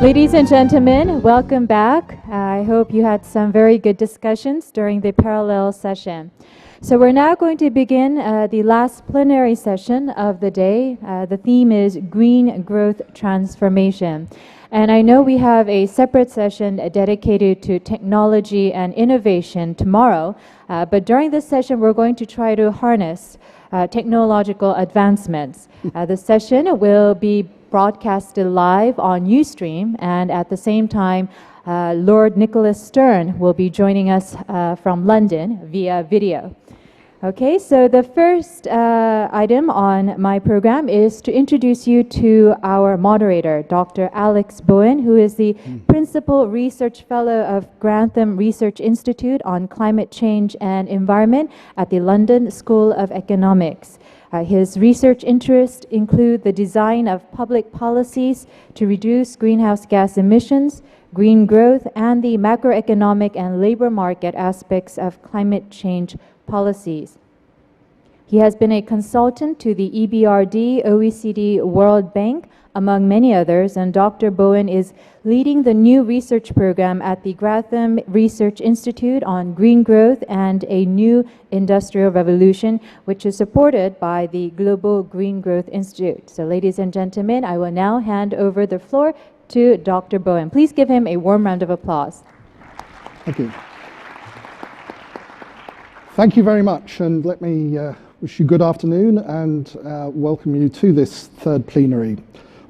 Ladies and gentlemen, welcome back. I hope you had some very good discussions during the parallel session. So we're now going to begin the last plenary session of the day. The theme is Green Growth Transformation. And I know we have a separate session dedicated to technology and innovation tomorrow, but during this session we're going to try to harness technological advancements. The session will be broadcasted live on Ustream, and at the same time Lord Nicholas Stern will be joining us from London via video. Okay, so the first item on my program is to introduce you to our moderator, Dr. Alex Bowen, who is the Principal Research Fellow of Grantham Research Institute on Climate Change and Environment at the London School of Economics. His research interests include the design of public policies to reduce greenhouse gas emissions, green growth, and the macroeconomic and labor market aspects of climate change policies. He has been a consultant to the EBRD, OECD, World Bank, among many others, and Dr. Bowen is leading the new research program at the Grantham Research Institute on Green Growth and a New Industrial Revolution, which is supported by the Global Green Growth Institute. So ladies and gentlemen, I will now hand over the floor to Dr. Bowen. Please give him a warm round of applause. Thank you. Thank you very much, and let me wish you good afternoon and welcome you to this third plenary.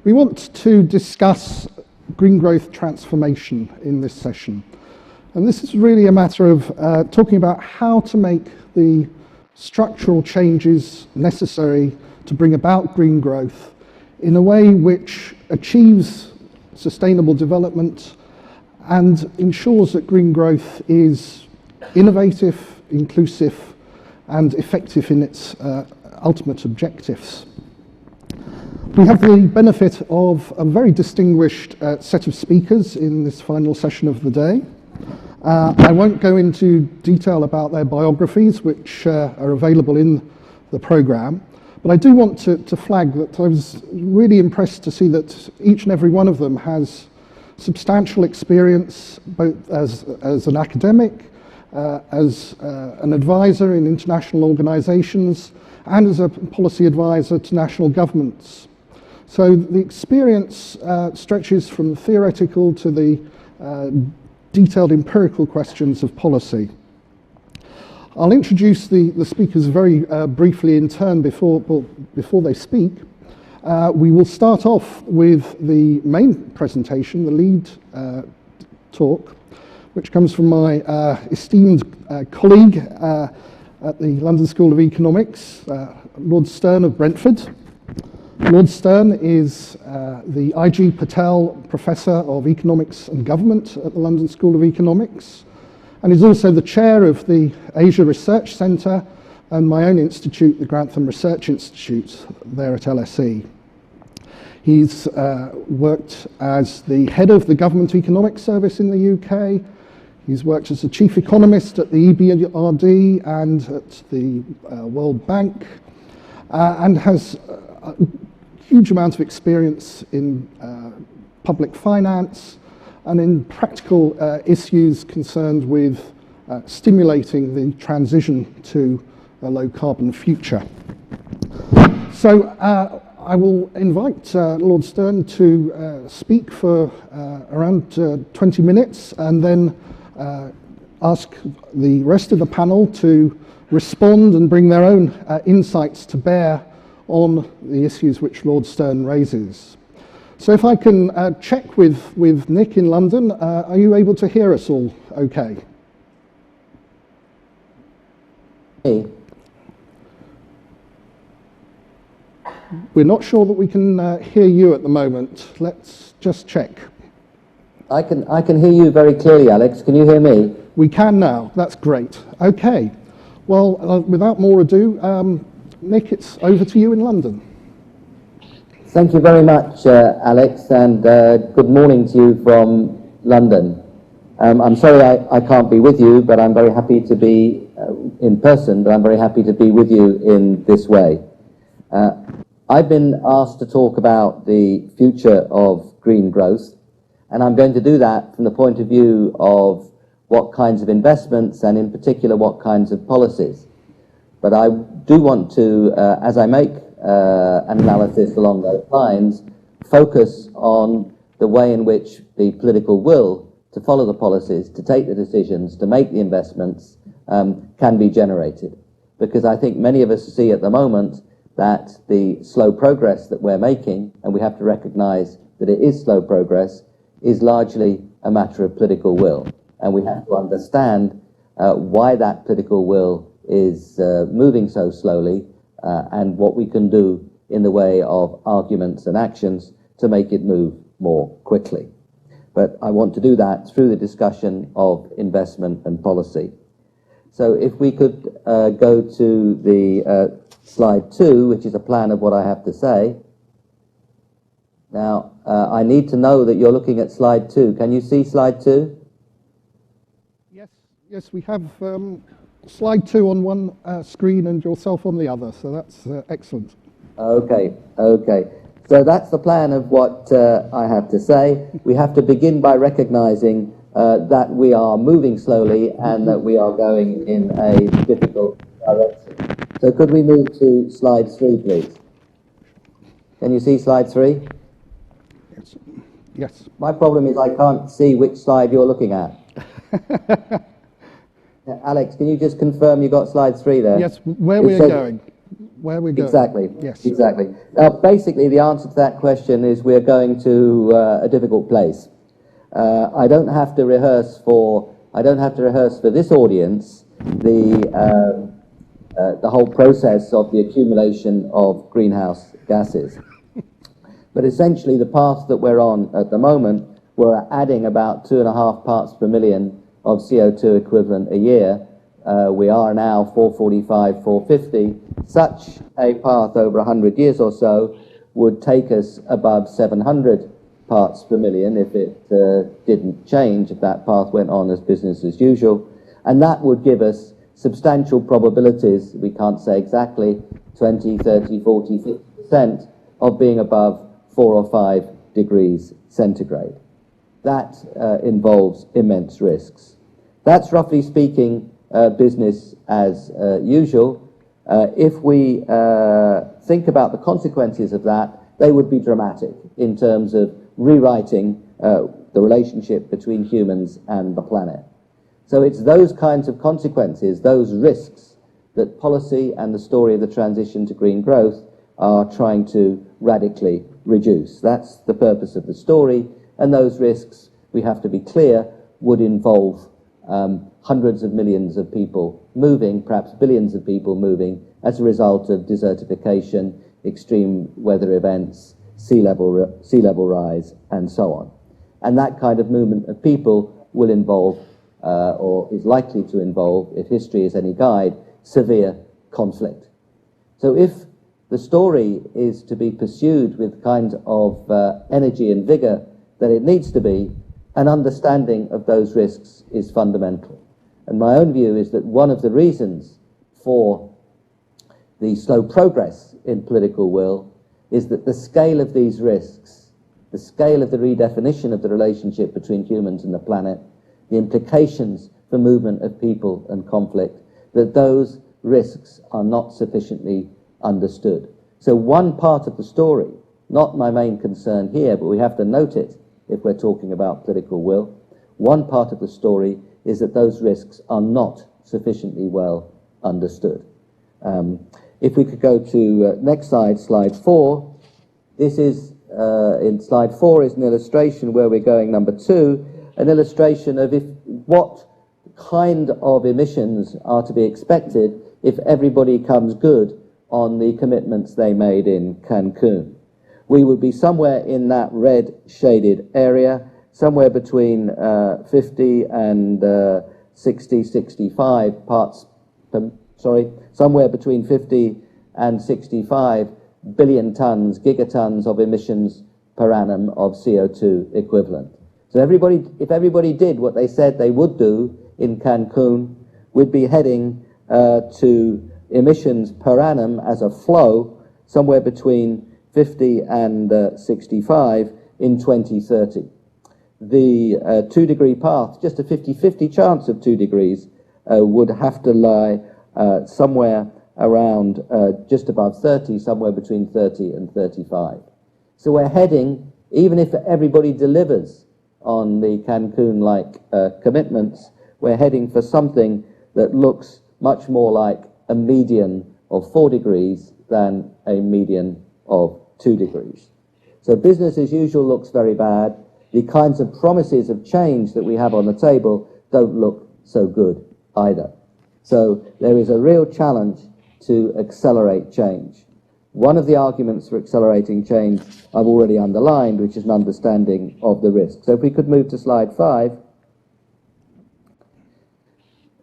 We want to discuss green growth transformation in this session, and this is really a matter of talking about how to make the structural changes necessary to bring about green growth in a way which achieves sustainable development and ensures that green growth is innovative, inclusive and effective in its ultimate objectives. We have the benefit of a very distinguished set of speakers in this final session of the day. I won't go into detail about their biographies, which are available in the programme, but I do want to flag that I was really impressed to see that each and every one of them has substantial experience, both as an academic, as an advisor in international organisations, and as a policy advisor to national governments. So the experience stretches from theoretical to the detailed empirical questions of policy. I'll introduce the speakers very briefly in turn before they speak. We will start off with the main presentation, the lead talk, which comes from my esteemed colleague at the London School of Economics, Lord Stern of Brentford. Lord Stern is the I.G. Patel Professor of Economics and Government at the London School of Economics, and is also the chair of the Asia Research Centre and my own institute, the Grantham Research Institute, there at LSE. He's worked as the head of the Government Economic Service in the UK. He's worked as the chief economist at the EBRD and at the World Bank, and has a huge amount of experience in public finance and in practical issues concerned with stimulating the transition to a low-carbon future. So I will invite Lord Stern to speak for around 20 minutes, and then ask the rest of the panel to respond and bring their own insights to bear on the issues which Lord Stern raises. So if I can check with Nick in London, are you able to hear us all okay? Hey. We're not sure that we can hear you at the moment. Let's just check. I can hear you very clearly, Alex. Can you hear me? We can now. That's great. Okay. Well, without more ado, Nick, it's over to you in London. Thank you very much, Alex, and good morning to you from London. I'm sorry I can't be with you, but I'm very happy to be in person, but I'm very happy to be with you in this way. I've been asked to talk about the future of green growth, And I'm going to do that from the point of view of what kinds of investments and in particular what kinds of policies. But I do want to, as I make an analysis along those lines, focus on the way in which the political will to follow the policies, to take the decisions, to make the investments can be generated. Because I think many of us see at the moment that the slow progress that we're making, and we have to recognize that it is slow progress, is largely a matter of political will. And we have to understand why that political will is moving so slowly and what we can do in the way of arguments and actions to make it move more quickly. But I want to do that through the discussion of investment and policy. So if we could go to the slide 2, which is a plan of what I have to say. Now, I need to know that you're looking at slide 2. Can you see slide 2? Yes, we have slide 2 on one screen and yourself on the other, so that's excellent. Okay. So that's the plan of what I have to say. We have to begin by recognizing that we are moving slowly and that we are going in a difficult direction. So could we move to slide 3, please? Can you see slide 3? Yes. My problem is I can't see which slide you're looking at. Alex, can you just confirm you got slide 3 there? Yes, where we're going. Where we're going. Exactly. Yes. Exactly. Now, basically, the answer to that question is we're going to a difficult place. I don't have to rehearse for this audience the whole process of the accumulation of greenhouse gases. But essentially, the path that we're on at the moment, we're adding about 2.5 parts per million of CO2 equivalent a year. We are now 445, 450. Such a path over 100 years or so would take us above 700 parts per million if it didn't change, if that path went on as business as usual. And that would give us substantial probabilities, we can't say exactly, 20, 30, 40, 50% of being above 4 or 5 degrees centigrade. That involves immense risks. That's, roughly speaking, business as usual. If we think about the consequences of that, they would be dramatic in terms of rewriting the relationship between humans and the planet. So it's those kinds of consequences, those risks, that policy and the story of the transition to green growth are trying to radically reduce. That's the purpose of the story, and those risks, we have to be clear, would involve hundreds of millions of people moving, perhaps billions of people moving, as a result of desertification, extreme weather events, sea level rise, and so on. And that kind of movement of people will involve, or is likely to involve, if history is any guide, severe conflict. So if the story is to be pursued with kind of energy and vigor that it needs to be, an understanding of those risks is fundamental. And my own view is that one of the reasons for the slow progress in political will is that the scale of these risks, the scale of the redefinition of the relationship between humans and the planet, the implications for movement of people and conflict, that those risks are not sufficiently understood. So one part of the story, not my main concern here, but we have to note it if we're talking about political will, one part of the story is that those risks are not sufficiently well understood. If we could go to next slide, slide 4. This is, in slide 4 is an illustration where we're going, number 2, an illustration of what kind of emissions are to be expected if everybody comes good on the commitments they made in Cancun. We would be somewhere in that red shaded area, somewhere between 50 and 60, 65 parts per, somewhere between 50 and 65 billion tons, gigatons of emissions per annum of CO2 equivalent. So if everybody did what they said they would do in Cancun, we'd be heading to emissions per annum as a flow somewhere between 50 and 65 in 2030. the 2-degree path, just a 50-50 chance of 2 degrees, would have to lie somewhere around just above 30, somewhere between 30 and 35. So we're heading, even if everybody delivers on the Cancun-like commitments, we're heading for something that looks much more like a median of 4 degrees than a median of 2 degrees. So business as usual looks very bad. The kinds of promises of change that we have on the table don't look so good either. So there is a real challenge to accelerate change. One of the arguments for accelerating change I've already underlined, which is an understanding of the risk. So if we could move to slide 5.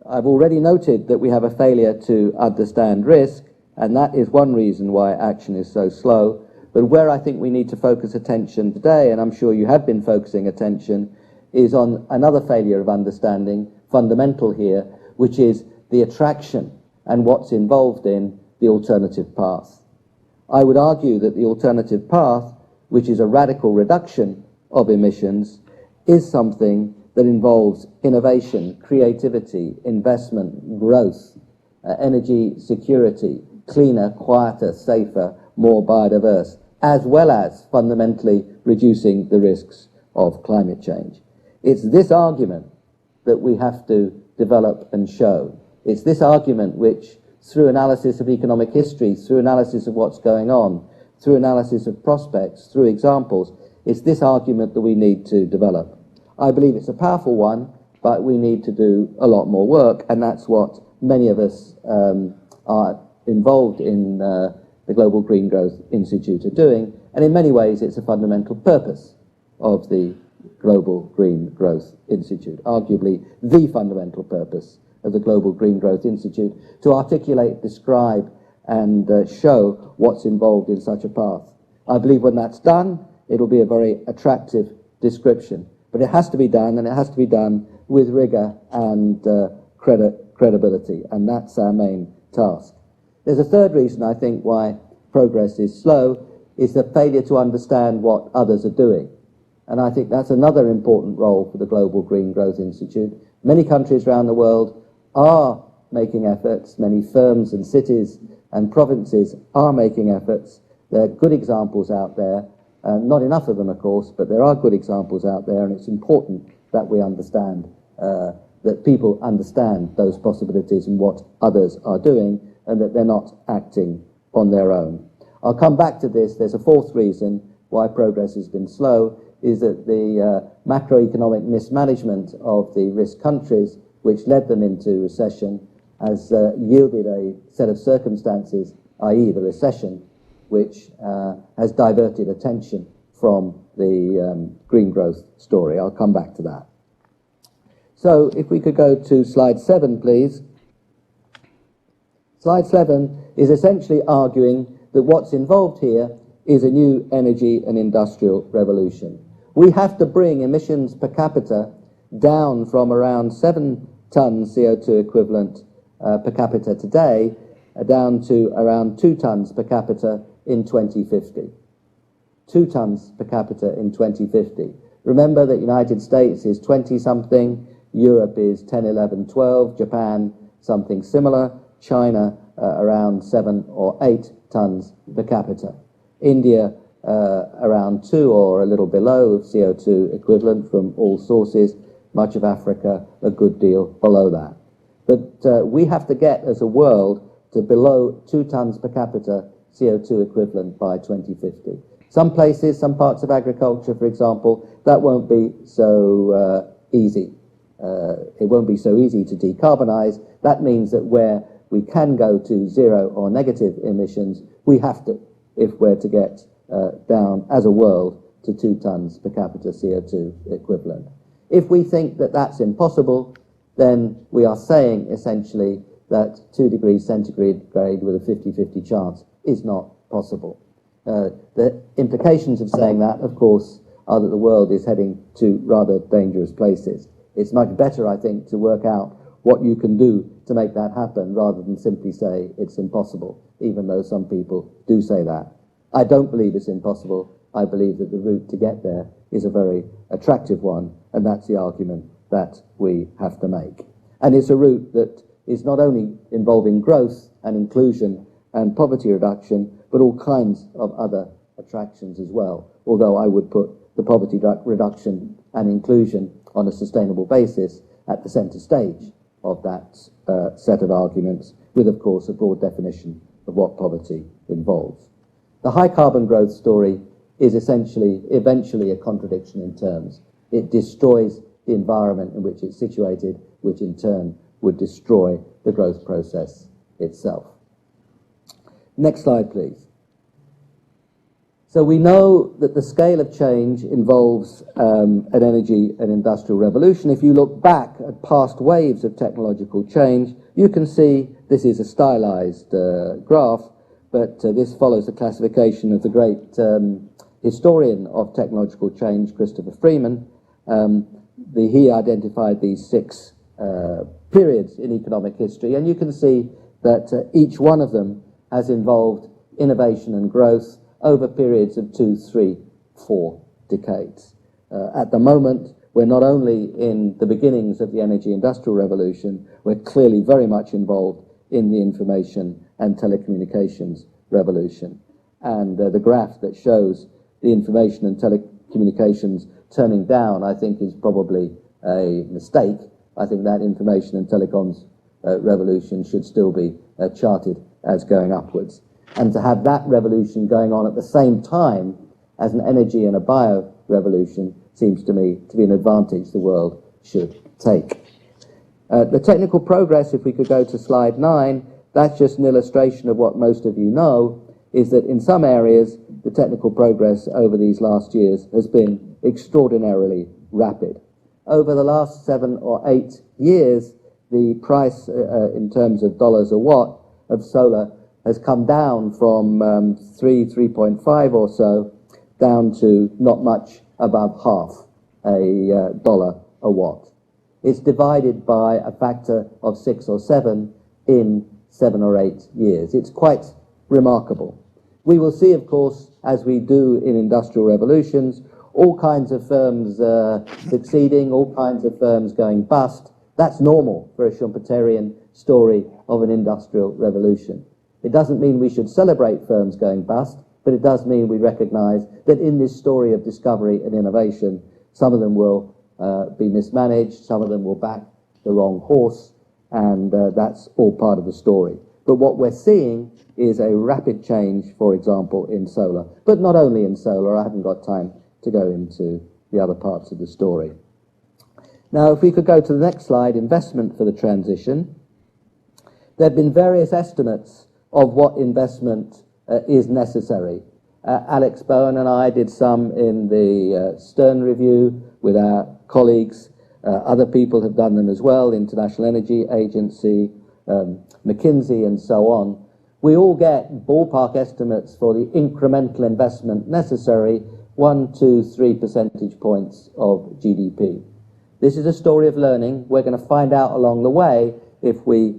I've already noted that we have a failure to understand risk, and that is one reason why action is so slow. But where I think we need to focus attention today, and I'm sure you have been focusing attention, is on another failure of understanding, fundamental here, which is the attraction and what's involved in the alternative path. I would argue that the alternative path, which is a radical reduction of emissions, is something that involves innovation, creativity, investment, growth, energy security, cleaner, quieter, safer, more biodiverse, as well as fundamentally reducing the risks of climate change. It's this argument that we have to develop and show. It's this argument which, through analysis of economic history, through analysis of what's going on, through analysis of prospects, through examples, it's this argument that we need to develop. I believe it's a powerful one, but we need to do a lot more work, and that's what many of us are involved in the Global Green Growth Institute are doing, and in many ways it's a fundamental purpose of the Global Green Growth Institute, arguably the fundamental purpose of the Global Green Growth Institute, to articulate, describe, and show what's involved in such a path. I believe when that's done, it'll be a very attractive description. But it has to be done, and it has to be done with rigor and credibility, and that's our main task. There's a third reason, I think, why progress is slow, is the failure to understand what others are doing. And I think that's another important role for the Global Green Growth Institute. Many countries around the world are making efforts, many firms and cities and provinces are making efforts. There are good examples out there. Not enough of them, of course, but there are good examples out there, and it's important that we understand, that people understand those possibilities and what others are doing, and that they're not acting on their own. I'll come back to this. There's a fourth reason why progress has been slow, is that the macroeconomic mismanagement of the risk countries, which led them into recession, has yielded a set of circumstances, i.e. the recession, which has diverted attention from the green growth story. I'll come back to that. So if we could go to slide 7, please. Slide 7 is essentially arguing that what's involved here is a new energy and industrial revolution. We have to bring emissions per capita down from around 7 tons CO2 equivalent per capita today, down to around 2 tons per capita in 2050. 2 tons per capita in 2050. Remember that United States is 20-something, Europe is 10, 11, 12, Japan something similar, China around 7 or 8 tons per capita. India around 2 or a little below CO2 equivalent from all sources, much of Africa a good deal below that. But we have to get as a world to below 2 tons per capita CO2 equivalent by 2050. Some places, some parts of agriculture, for example, that won't be so easy. It won't be so easy to decarbonize. That means that where we can go to 0 or negative emissions, we have to, if we're to get down as a world to 2 tons per capita CO2 equivalent. If we think that that's impossible, then we are saying essentially that 2 degrees centigrade with a 50-50 chance is not possible. The implications of saying that, of course, are that the world is heading to rather dangerous places. It's much better, I think, to work out what you can do to make that happen rather than simply say it's impossible, even though some people do say that. I don't believe it's impossible. I believe that the route to get there is a very attractive one, and that's the argument that we have to make. And it's a route that is not only involving growth and inclusion and poverty reduction, but all kinds of other attractions as well, although I would put the poverty reduction and inclusion on a sustainable basis at the centre stage of that set of arguments, with, of course, a broad definition of what poverty involves. The high carbon growth story is eventually a contradiction in terms. It destroys the environment in which it's situated, which in turn would destroy the growth process itself. Next slide, please. So we know that the scale of change involves an energy and industrial revolution. If you look back at past waves of technological change, you can see this is a stylized graph, but this follows the classification of the great historian of technological change, Christopher Freeman. He identified these 6 periods in economic history, and you can see that each one of them has involved innovation and growth over periods of 2, 3, 4 decades. At the moment, we're not only in the beginnings of the energy industrial revolution, we're clearly very much involved in the information and telecommunications revolution. And the graph that shows the information and telecommunications turning down, I think, is probably a mistake. I think that information and telecoms revolution should still be charted as going upwards. And to have that revolution going on at the same time as an energy and a bio revolution seems to me to be an advantage the world should take. The technical progress, if we could go to slide 9, that's just an illustration of what most of you know, is that in some areas the technical progress over these last years has been extraordinarily rapid. Over the last 7 or 8 years, the price in terms of dollars a watt of solar has come down from 3.5 or so down to not much above half a dollar a watt. It's divided by a factor of 6 or 7 in 7 or 8 years. It's quite remarkable. We will see, of course, as we do in industrial revolutions, all kinds of firms succeeding, all kinds of firms going bust. That's normal for a Schumpeterian story of an industrial revolution. It doesn't mean we should celebrate firms going bust, but it does mean we recognize that in this story of discovery and innovation, some of them will be mismanaged, some of them will back the wrong horse, and that's all part of the story. But what we're seeing is a rapid change, for example, in solar. But not only in solar, I haven't got time to go into the other parts of the story. Now, if we could go to the next slide, investment for the transition. There have been various estimates of what investment is necessary. Alex Bowen and I did some in the Stern Review with our colleagues. Other people have done them as well, International Energy Agency, McKinsey, and so on. We all get ballpark estimates for the incremental investment necessary, 1, 2, 3 percentage points of GDP. This is a story of learning. We're going to find out along the way if we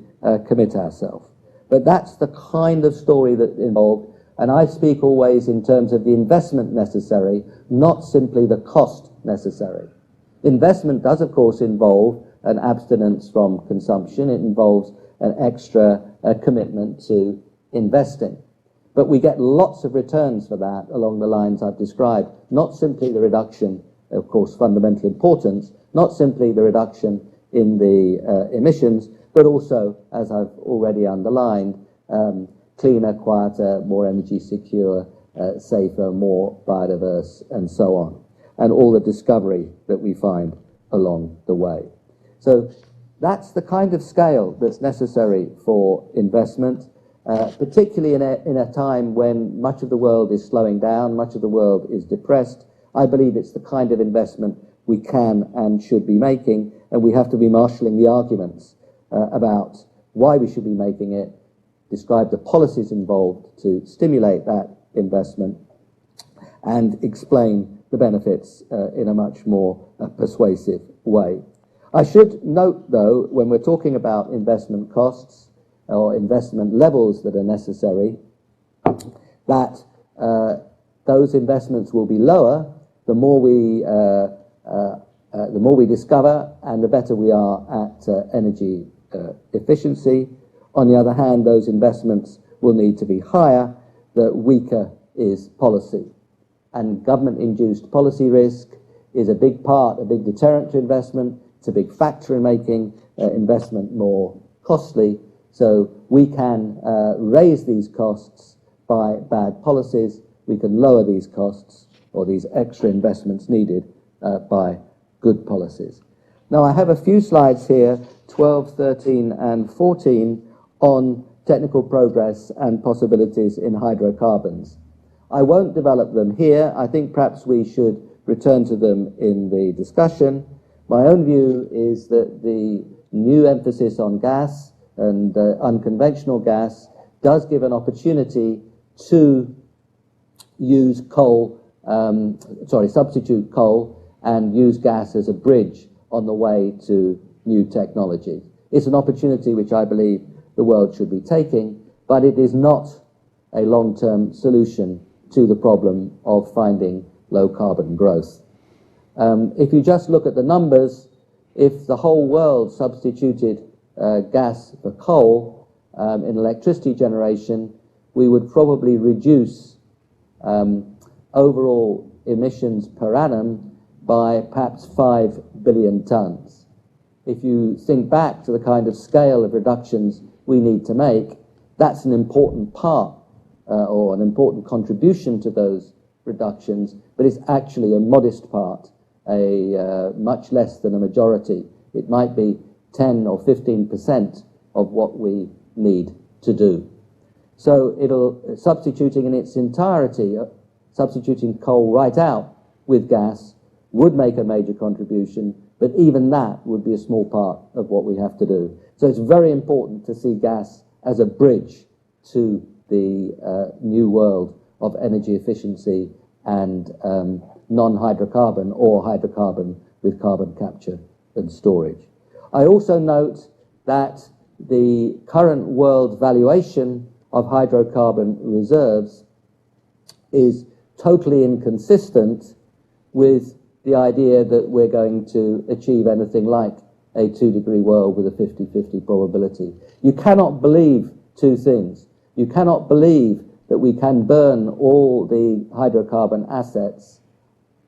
commit ourselves. But that's the kind of story that involved, and I speak always in terms of the investment necessary, not simply the cost necessary. Investment does, of course, involve an abstinence from consumption. It involves an extra commitment to investing. But we get lots of returns for that along the lines I've described, not simply the reduction, of course, fundamental importance, not simply the reduction in the emissions, but also, as I've already underlined, cleaner, quieter, more energy secure, safer, more biodiverse, and so on, and all the discovery that we find along the way. So that's the kind of scale that's necessary for investment, particularly in a time when much of the world is slowing down, much of the world is depressed. I believe it's the kind of investment we can and should be making, and we have to be marshalling the arguments about why we should be making it, describe the policies involved to stimulate that investment, and explain the benefits in a much more persuasive way. I should note, though, when we're talking about investment costs or investment levels that are necessary, that those investments will be lower the more we discover and the better we are at energy efficiency. On the other hand, those investments will need to be higher, the weaker is policy. And government-induced policy risk is a big part, a big deterrent to investment. It's a big factor in making investment more costly. So we can raise these costs by bad policies. We can lower these costs or these extra investments needed by good policies. Now I have a few slides here, 12, 13 and 14, on technical progress and possibilities in hydrocarbons. I won't develop them here. I think perhaps we should return to them in the discussion. My own view is that the new emphasis on gas and unconventional gas does give an opportunity to use substitute coal and use gas as a bridge on the way to new technology. It's an opportunity which I believe the world should be taking, but it is not a long-term solution to the problem of finding low-carbon growth. If you just look at the numbers, if the whole world substituted gas for coal in electricity generation, we would probably reduce overall emissions per annum by perhaps 5 billion tons. If you think back to the kind of scale of reductions we need to make, that's an important part or an important contribution to those reductions, but it's actually a modest part, much less than a majority. It might be 10 or 15% of what we need to do. So substituting in its entirety, substituting coal right out with gas would make a major contribution, but even that would be a small part of what we have to do. So it's very important to see gas as a bridge to the new world of energy efficiency and non-hydrocarbon or hydrocarbon with carbon capture and storage. I also note that the current world valuation of hydrocarbon reserves is totally inconsistent with the idea that we're going to achieve anything like a 2-degree world with a 50-50 probability. You cannot believe two things. You cannot believe that we can burn all the hydrocarbon assets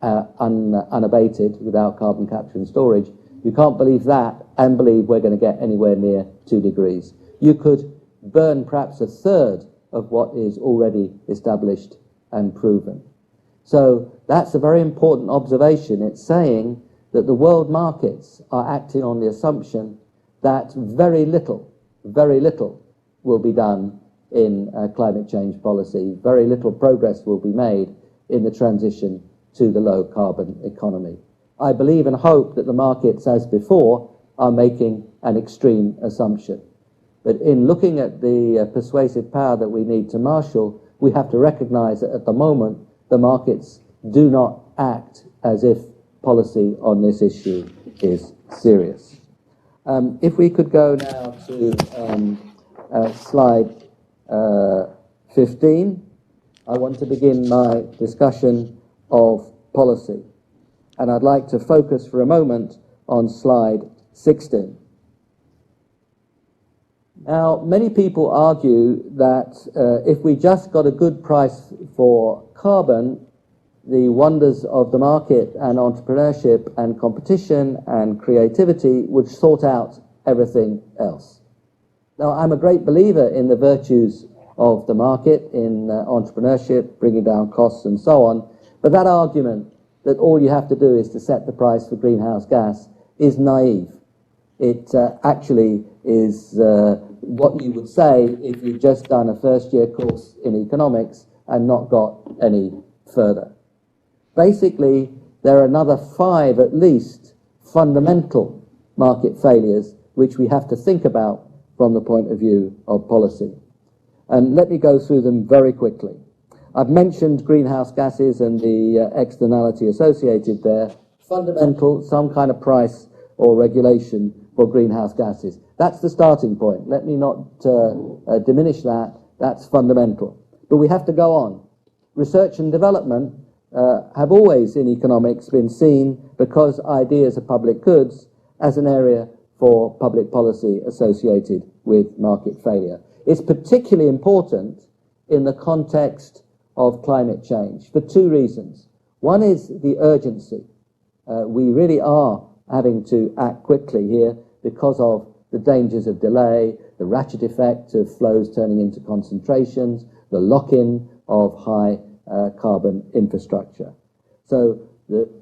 unabated without carbon capture and storage. You can't believe that and believe we're going to get anywhere near 2 degrees. You could burn perhaps a third of what is already established and proven. So that's a very important observation. It's saying that the world markets are acting on the assumption that very little will be done in climate change policy. Very little progress will be made in the transition to the low carbon economy. I believe and hope that the markets, as before, are making an extreme assumption. But in looking at the persuasive power that we need to marshal, we have to recognize that at the moment, the markets do not act as if policy on this issue is serious. If we could go now to slide 15, I want to begin my discussion of policy. And I'd like to focus for a moment on slide 16. Now, many people argue that if we just got a good price for carbon, the wonders of the market and entrepreneurship and competition and creativity would sort out everything else. Now, I'm a great believer in the virtues of the market, in entrepreneurship, bringing down costs and so on, but that argument that all you have to do is to set the price for greenhouse gas is naive. It actually is what you would say if you'd just done a first-year course in economics and not got any further. Basically, there are another 5 at least fundamental market failures which we have to think about from the point of view of policy. And let me go through them very quickly. I've mentioned greenhouse gases and the externality associated there. Fundamental, some kind of price or regulation for greenhouse gases. That's the starting point. Let me not diminish that. That's fundamental. But we have to go on. Research and development have always in economics been seen, because ideas are public goods, as an area for public policy associated with market failure. It's particularly important in the context of climate change for two reasons. One is the urgency. We really are having to act quickly here because of the dangers of delay, the ratchet effect of flows turning into concentrations, the lock-in of high carbon infrastructure. So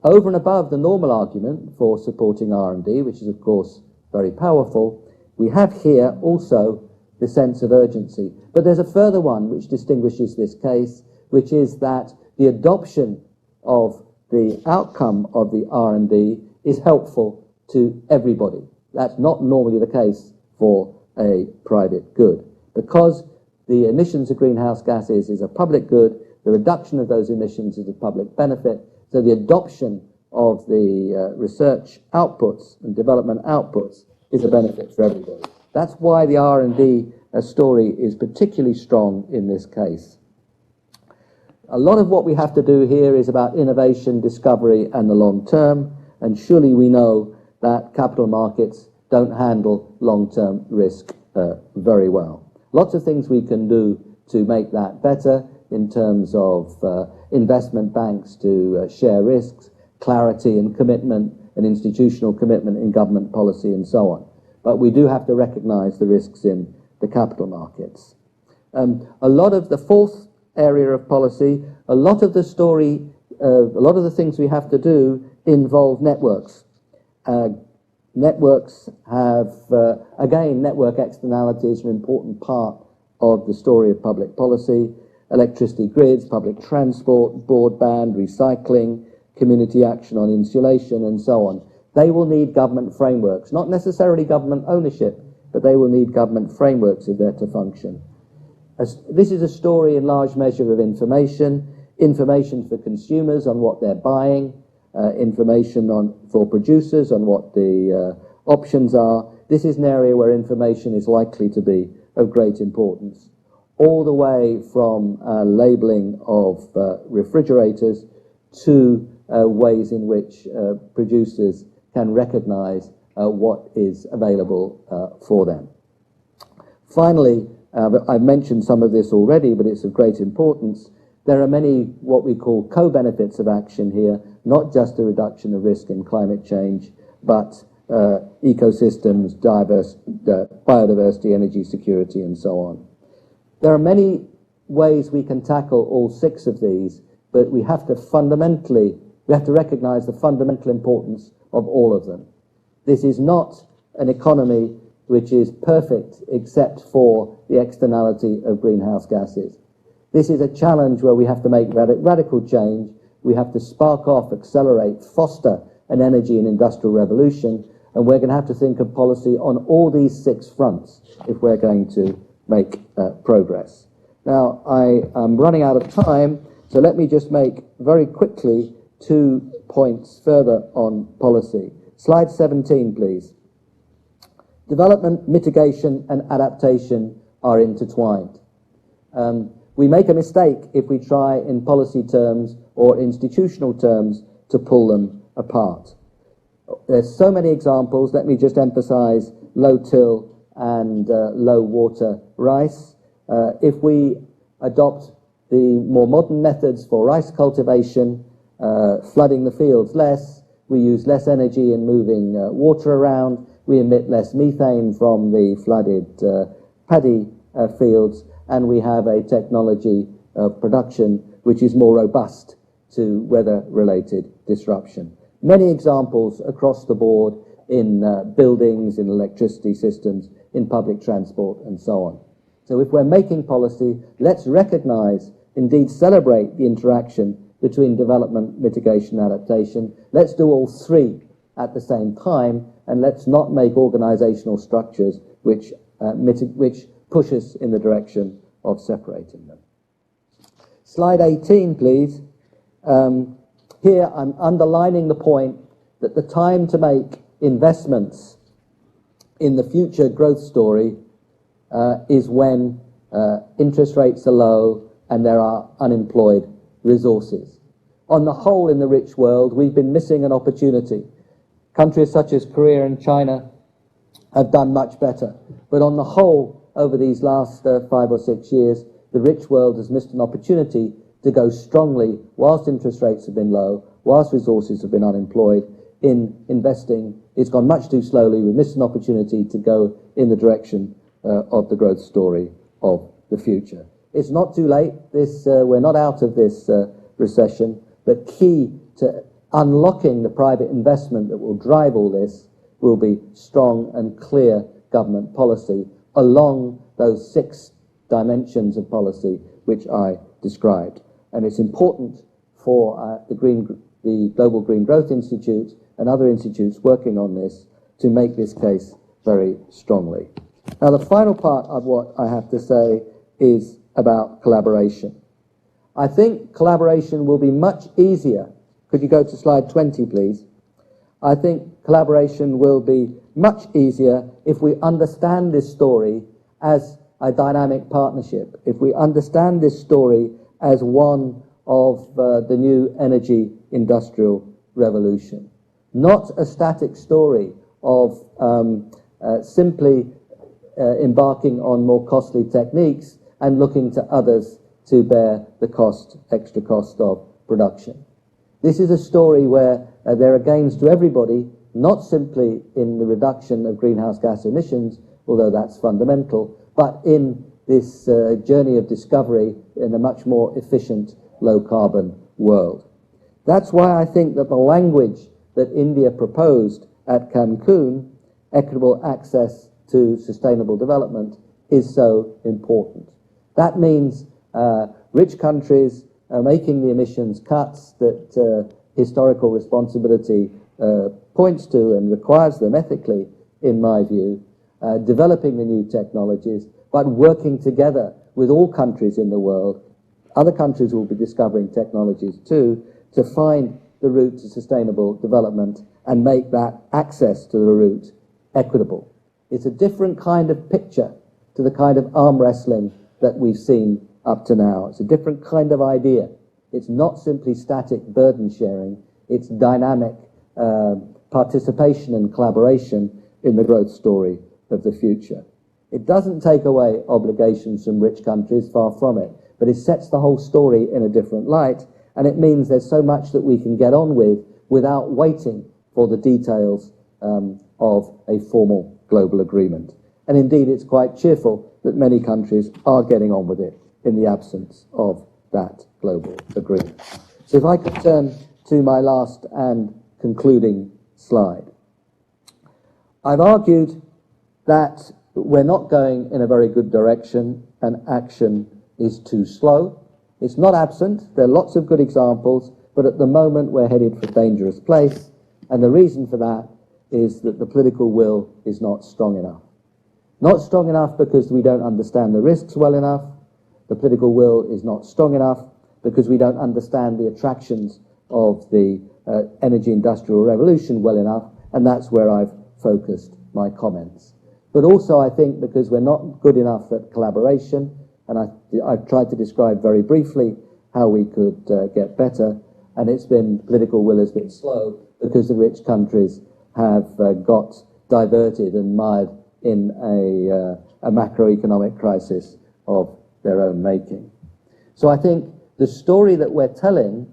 over and above the normal argument for supporting R&D, which is of course very powerful, we have here also the sense of urgency. But there's a further one which distinguishes this case, which is that the adoption of the outcome of the R&D is helpful to everybody. That's not normally the case for a private good. Because the emissions of greenhouse gases is a public good, the reduction of those emissions is a public benefit, so the adoption of the research outputs and development outputs is a benefit for everybody. That's why the R&D story is particularly strong in this case. A lot of what we have to do here is about innovation, discovery, and the long term, and surely we know that capital markets don't handle long-term risk very well. Lots of things we can do to make that better in terms of investment banks to share risks, clarity and commitment, and institutional commitment in government policy and so on. But we do have to recognize the risks in the capital markets. A lot of the fourth area of policy, a lot of the story, a lot of the things we have to do involve networks. Networks have, again, network externalities are an important part of the story of public policy. Electricity grids, public transport, broadband, recycling, community action on insulation, and so on. They will need government frameworks, not necessarily government ownership, but they will need government frameworks if they're to function. This is a story in large measure of information for consumers on what they're buying, information for producers on what the options are. This is an area where information is likely to be of great importance, all the way from labeling of refrigerators to ways in which producers can recognize what is available for them. Finally, I've mentioned some of this already, but it's of great importance. There are many what we call co-benefits of action here, not just a reduction of risk in climate change, but ecosystems, biodiversity, energy security, and so on. There are many ways we can tackle all six of these, but we have to recognize the fundamental importance of all of them. This is not an economy which is perfect except for the externality of greenhouse gases. This is a challenge where we have to make radical change. We have to spark off, accelerate, foster an energy and industrial revolution, and we're going to have to think of policy on all these six fronts if we're going to make progress. Now, I am running out of time, so let me just make very quickly 2 points further on policy. Slide 17, please. Development, mitigation, and adaptation are intertwined. We make a mistake if we try in policy terms or institutional terms to pull them apart. There's so many examples. Let me just emphasize low-till and low-water rice. If we adopt the more modern methods for rice cultivation, flooding the fields less, we use less energy in moving water around, we emit less methane from the flooded paddy fields, and we have a technology of production which is more robust to weather-related disruption. Many examples across the board in buildings, in electricity systems, in public transport, and so on. So if we're making policy, let's recognize, indeed celebrate the interaction between development, mitigation, adaptation. Let's do all three at the same time, and let's not make organizational structures which push us in the direction of separating them. Slide 18, please. Here I'm underlining the point that the time to make investments in the future growth story is when interest rates are low and there are unemployed resources. On the whole, in the rich world, we've been missing an opportunity. Countries such as Korea and China have done much better. But on the whole, over these last 5 or 6 years, the rich world has missed an opportunity to go strongly, whilst interest rates have been low, whilst resources have been unemployed, in investing. It's gone much too slowly. We missed an opportunity to go in the direction of the growth story of the future. It's not too late. We're not out of this recession, but key to unlocking the private investment that will drive all this will be strong and clear government policy along those 6 dimensions of policy which I described. And it's important for the Global Green Growth Institute and other institutes working on this to make this case very strongly. Now, the final part of what I have to say is about collaboration. I think collaboration will be much easier. Could you go to slide 20, please? I think collaboration will be much easier if we understand this story as a dynamic partnership, if we understand this story as one of the new energy industrial revolution. Not a static story of simply embarking on more costly techniques and looking to others to bear the extra cost of production. This is a story where there are gains to everybody, not simply in the reduction of greenhouse gas emissions, although that's fundamental, but in this journey of discovery in a much more efficient, low-carbon world. That's why I think that the language that India proposed at Cancun, equitable access to sustainable development, is so important. That means rich countries are making the emissions cuts that historical responsibility points to and requires them ethically, in my view, developing the new technologies, but working together with all countries in the world. Other countries will be discovering technologies too, to find the route to sustainable development and make that access to the route equitable. It's a different kind of picture to the kind of arm wrestling that we've seen up to now. It's a different kind of idea. It's not simply static burden sharing, it's dynamic participation and collaboration in the growth story of the future. It doesn't take away obligations from rich countries, far from it, but it sets the whole story in a different light, and it means there's so much that we can get on with without waiting for the details of a formal global agreement. And indeed, it's quite cheerful that many countries are getting on with it in the absence of that global agreement. So if I could turn to my last and concluding slide. I've argued that we're not going in a very good direction and action is too slow. It's not absent. There are lots of good examples, but at the moment we're headed for a dangerous place, and the reason for that is that the political will is not strong enough. Not strong enough because we don't understand the risks well enough. The political will is not strong enough because we don't understand the attractions of the energy industrial revolution well enough, and that's where I've focused my comments. But also I think because we're not good enough at collaboration, and I've tried to describe very briefly how we could get better, and political will has been slow because the rich countries have got diverted and mired in a macroeconomic crisis of their own making. So I think the story that we're telling,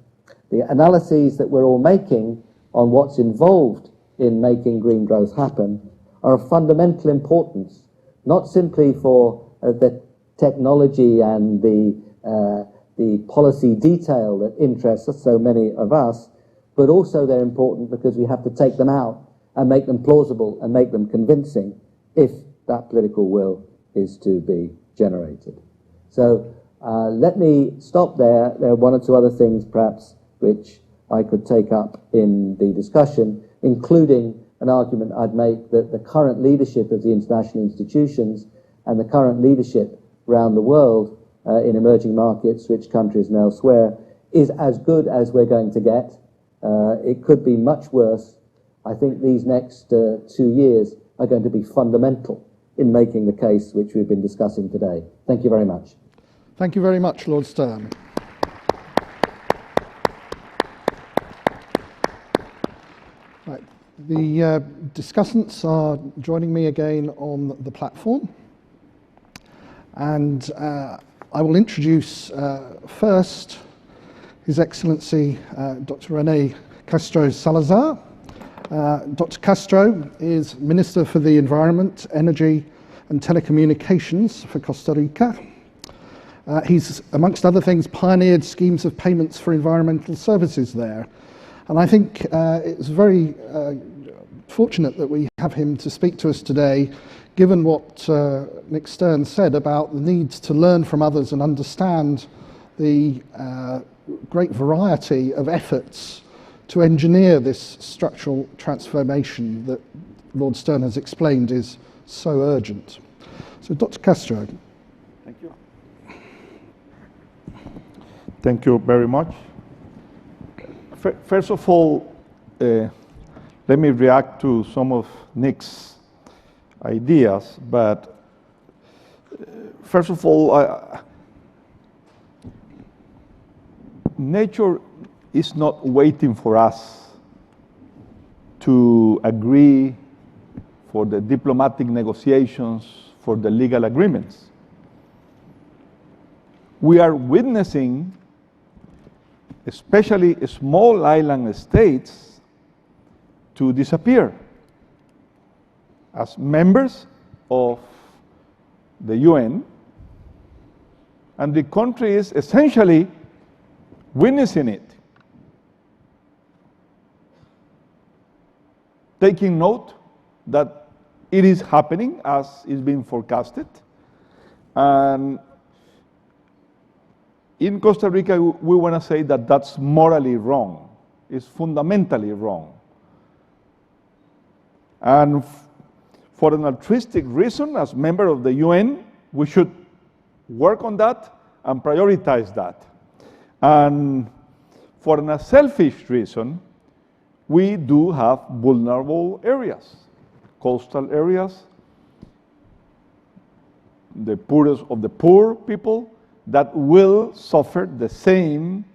the analyses that we're all making on what's involved in making green growth happen are of fundamental importance, not simply for the technology and the policy detail that interests so many of us, but also they're important because we have to take them out and make them plausible and make them convincing if that political will is to be generated. So let me stop there. There are one or two other things perhaps which I could take up in the discussion, including an argument I'd make that the current leadership of the international institutions and the current leadership around the world in emerging markets, rich countries and elsewhere, is as good as we're going to get. It could be much worse. I think these next 2 years are going to be fundamental in making the case which we've been discussing today. Thank you very much. Thank you very much, Lord Stern. The discussants are joining me again on the platform, and I will introduce first His Excellency Dr. Rene Castro Salazar. Dr. Castro is Minister for the Environment, Energy and Telecommunications for Costa Rica. He's, amongst other things, pioneered schemes of payments for environmental services there. And I think it's very fortunate that we have him to speak to us today, given what Nick Stern said about the need to learn from others and understand the great variety of efforts to engineer this structural transformation that Lord Stern has explained is so urgent. So, Dr. Castro. Thank you. Thank you very much. First of all, let me react to some of Nick's ideas, but first of all, nature is not waiting for us to agree for the diplomatic negotiations, for the legal agreements. We are witnessing, especially small island states, to disappear as members of the UN, and the country is essentially witnessing it, taking note that it is happening as is being forecasted. And in Costa Rica, we want to say that that's morally wrong. It's fundamentally wrong. And for an altruistic reason, as member of the UN, we should work on that and prioritize that. And for a selfish reason, we do have vulnerable areas, coastal areas, the poorest of the poor people, that will suffer the same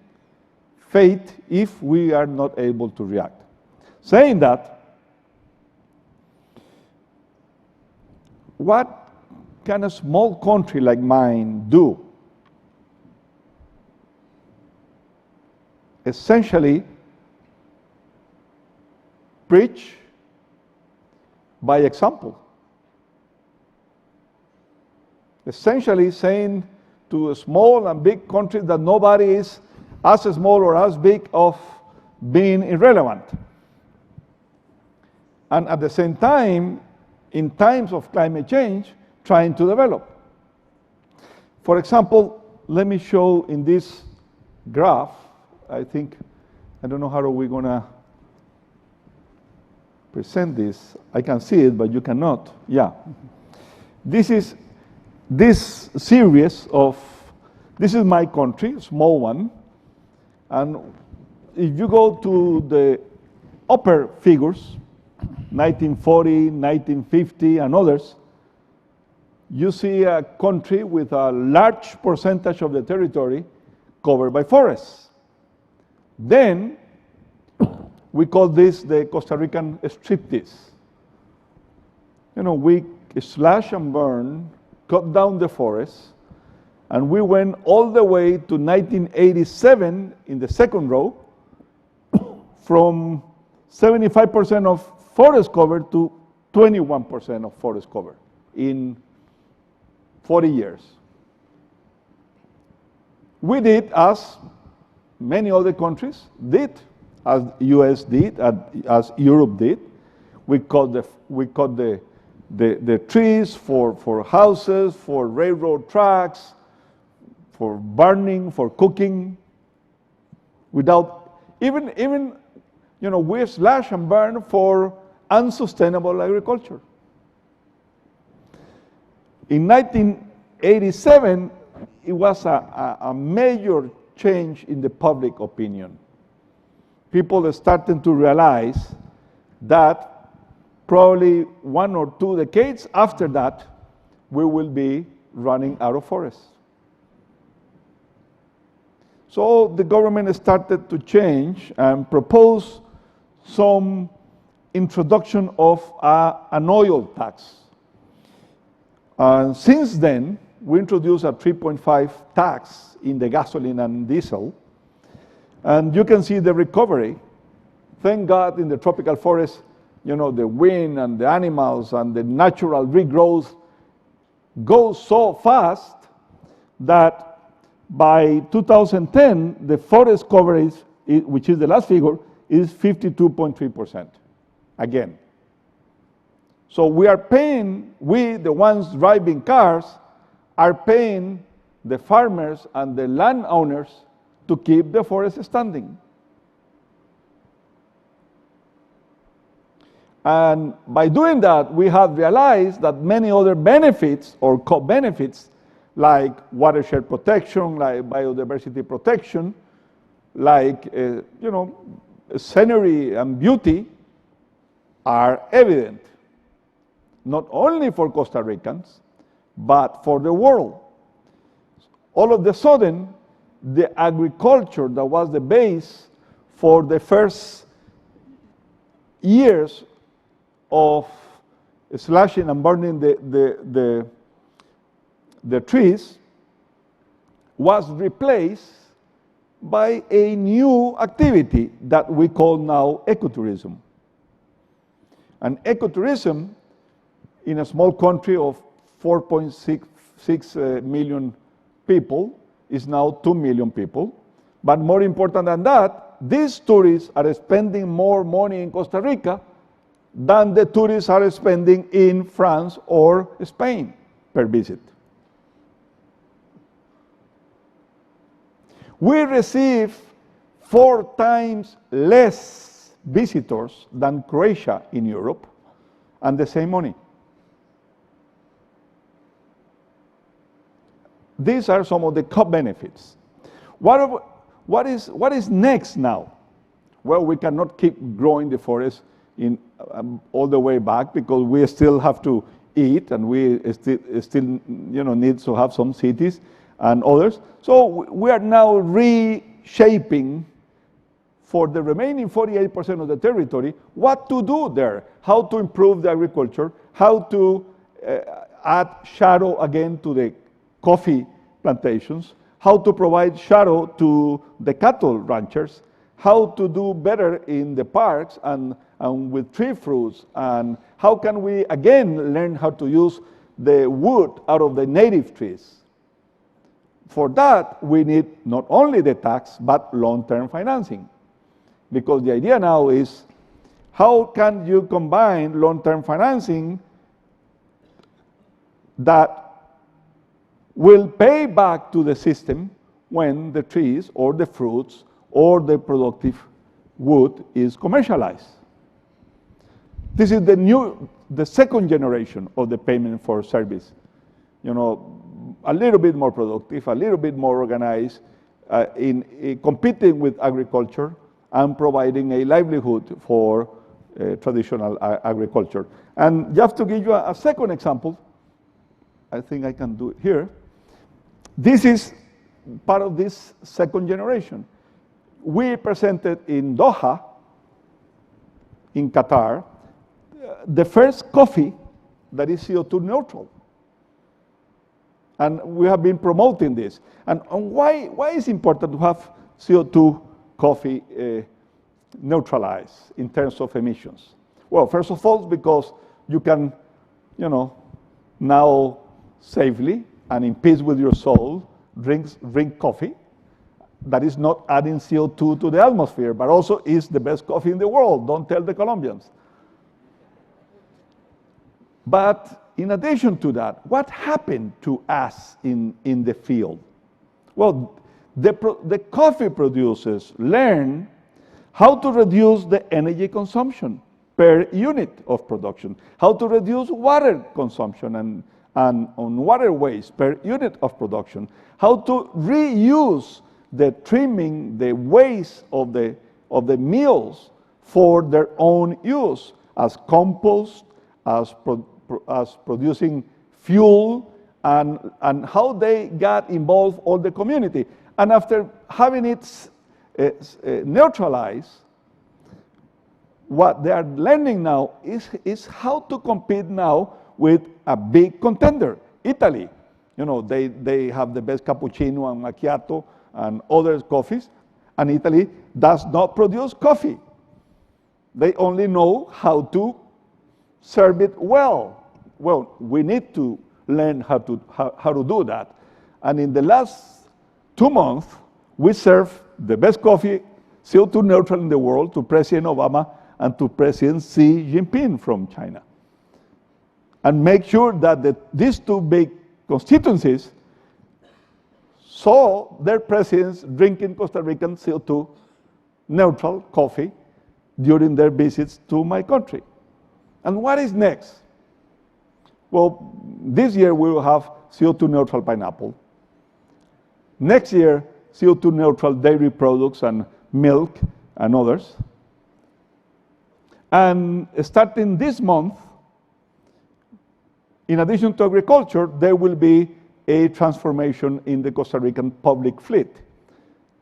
fate if we are not able to react. Saying that, what can a small country like mine do? Essentially, preach by example. Essentially saying to small and big countries that nobody is as small or as big of being irrelevant. And at the same time, in times of climate change, trying to develop. For example, let me show in this graph, I don't know how are we gonna present this. I can see it, but you cannot. Yeah. This is my country, small one, and if you go to the upper figures, 1940, 1950, and others, you see a country with a large percentage of the territory covered by forests. Then, we call this the Costa Rican striptease. You know, we slash and burn, cut down the forests, and we went all the way to 1987 in the second row, from 75% of forest cover to 21% of forest cover in 40 years. We did as many other countries did, as US did, as Europe did. We cut the trees for houses, for railroad tracks, for burning, for cooking, without even we slash and burn for unsustainable agriculture. In 1987, it was a major change in the public opinion. People are starting to realize that probably 1 or 2 decades after that, we will be running out of forests. So the government started to change and propose some introduction of an oil tax. Since then, we introduced a 3.5 tax in the gasoline and diesel, and you can see the recovery. Thank God in the tropical forest, the wind and the animals and the natural regrowth goes so fast that by 2010, the forest coverage, which is the last figure, is 52.3%, again. So we are paying, the ones driving cars, are paying the farmers and the landowners to keep the forest standing. And by doing that, we have realized that many other benefits or co-benefits, like watershed protection, like biodiversity protection, like scenery and beauty, are evident, not only for Costa Ricans, but for the world. All of a sudden, the agriculture that was the base for the first years of slashing and burning the trees was replaced by a new activity that we call now ecotourism. And ecotourism in a small country of 4.6 million people is now 2 million people. But more important than that, these tourists are spending more money in Costa Rica than the tourists are spending in France or Spain per visit. We receive 4 times less visitors than Croatia in Europe, and the same money. These are some of the co-benefits. What is next now? Well, we cannot keep growing the forest in all the way back because we still have to eat, and we still need to have some cities and others. So we are now reshaping for the remaining 48% of the territory what to do there, how to improve the agriculture, how to add shadow again to the coffee plantations, how to provide shadow to the cattle ranchers, how to do better in the parks and with tree fruits, and how can we again learn how to use the wood out of the native trees. For that, we need not only the tax, but long-term financing. Because the idea now is, how can you combine long-term financing that will pay back to the system when the trees or the fruits or the productive wood is commercialized? This is the second generation of the payment for service. A little bit more productive, a little bit more organized, in competing with agriculture and providing a livelihood for traditional agriculture. And just to give you a second example, I think I can do it here. This is part of this second generation. We presented in Doha, in Qatar, the first coffee that is CO2 neutral. And we have been promoting this. And why is it important to have CO2 coffee neutralized in terms of emissions? Well, first of all, because you can, now safely and in peace with your soul, drink coffee that is not adding CO2 to the atmosphere, but also is the best coffee in the world. Don't tell the Colombians. But in addition to that, what happened to us in the field? Well, the coffee producers learn how to reduce the energy consumption per unit of production, how to reduce water consumption and on water waste per unit of production, how to reuse the trimming, the waste of the meals for their own use as compost, as producing fuel, and how they got involved all the community. And after having it neutralized, what they are learning now is how to compete now with a big contender, Italy. You know, they have the best cappuccino and macchiato and other coffees, and Italy does not produce coffee. They only know how to serve it well. Well, we need to learn how to do that. And in the last 2 months, we served the best coffee, CO2 neutral in the world, to President Obama and to President Xi Jinping from China. And make sure that these two big constituencies saw their presidents drinking Costa Rican CO2 neutral coffee during their visits to my country. And what is next? Well, this year we will have CO2 neutral pineapple. Next year, CO2 neutral dairy products and milk and others. And starting this month, in addition to agriculture, there will be a transformation in the Costa Rican public fleet.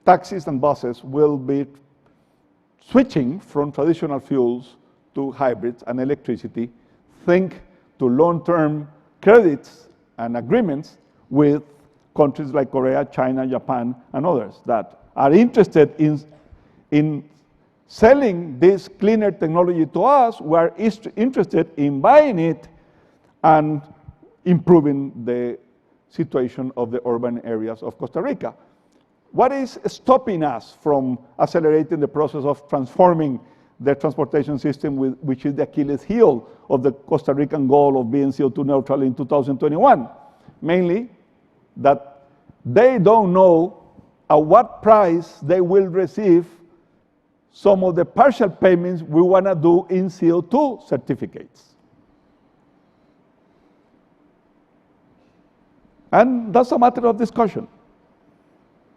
Taxis and buses will be switching from traditional fuels to hybrids and electricity. Think to long-term credits and agreements with countries like Korea, China, Japan, and others that are interested in selling this cleaner technology to us. We are interested in buying it and improving the situation of the urban areas of Costa Rica. What is stopping us from accelerating the process of transforming the transportation system, which is the Achilles heel of the Costa Rican goal of being CO2 neutral in 2021? Mainly that they don't know at what price they will receive some of the partial payments we want to do in CO2 certificates. And that's a matter of discussion.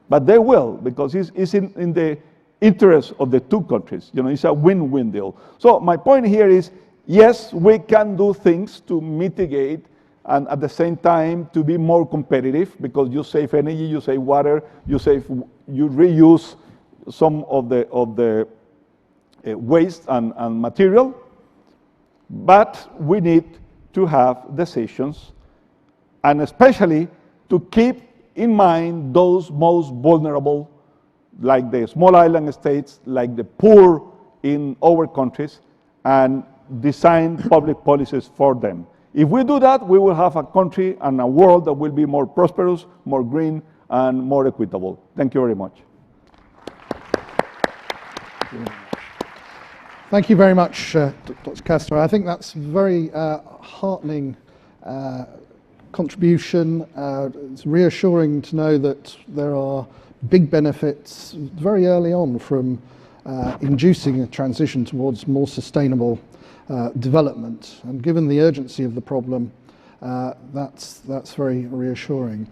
But they will, because it's in the interest of the two countries. You know, it's a win-win deal. So my point here is, yes, we can do things to mitigate and at the same time to be more competitive, because you save energy, you save water, you reuse some of the waste and material. But we need to have decisions, and especially to keep in mind those most vulnerable, like the small island states, like the poor in our countries, and design public policies for them. If we do that, we will have a country and a world that will be more prosperous, more green, and more equitable. Thank you very much. Thank you very much, Dr. Castro. I think that's very heartening contribution. It's reassuring to know that there are big benefits very early on from inducing a transition towards more sustainable development. And given the urgency of the problem, that's very reassuring.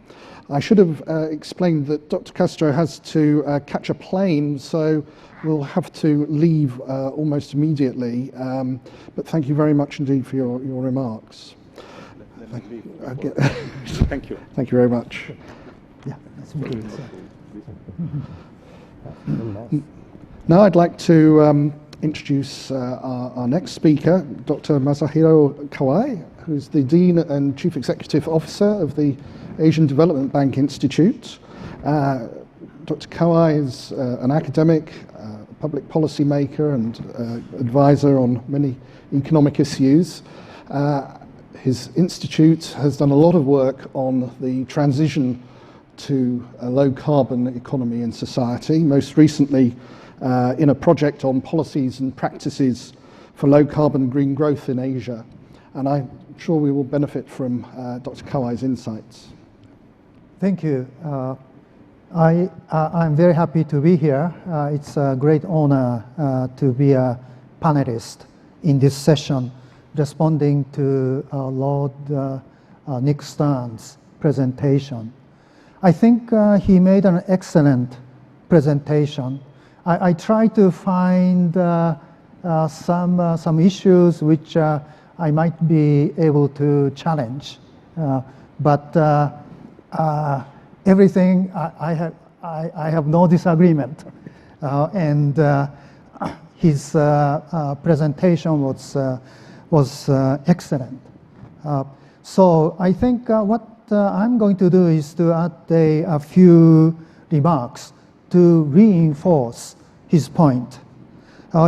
I should have explained that Dr. Castro has to catch a plane, so we'll have to leave almost immediately. But thank you very much indeed for your remarks. Thank you. Thank you very much. Yeah, that's me. Now I'd like to introduce our next speaker, Dr. Masahiro Kawai, who's the Dean and Chief Executive Officer of the Asian Development Bank Institute. Dr. Kawai is an academic, public policy maker and advisor on many economic issues. His institute has done a lot of work on the transition to a low-carbon economy in society, most recently in a project on policies and practices for low-carbon green growth in Asia. And I'm sure we will benefit from Dr. Kawai's insights. Thank you. I'm very happy to be here. It's a great honor to be a panelist in this session, responding to Lord Nick Stern's presentation. I think he made an excellent presentation. I tried to find some issues which I might be able to challenge, but everything I have no disagreement, and his presentation was excellent. So I think what I'm going to do is to add a few remarks to reinforce his point.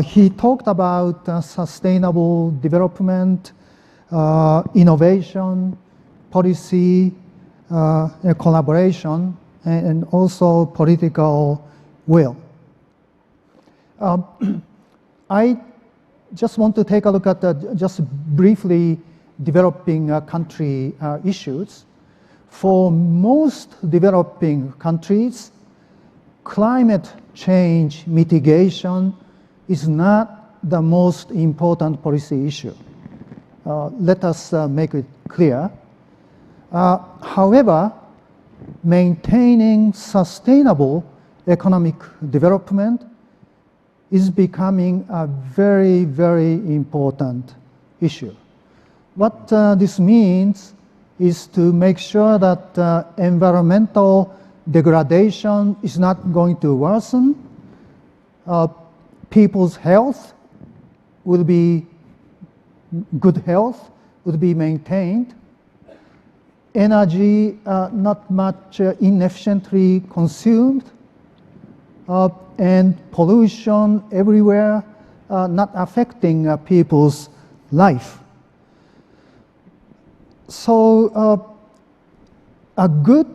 He talked about sustainable development, innovation, policy, collaboration, and also political will. I just want to take a look at just briefly developing country issues. For most developing countries, climate change mitigation is not the most important policy issue. Let us make it clear. However, maintaining sustainable economic development is becoming a very, very important issue. What this means is to make sure that environmental degradation is not going to worsen. People's health will be, good health will be maintained. Energy not much inefficiently consumed. And pollution everywhere not affecting people's life. So a good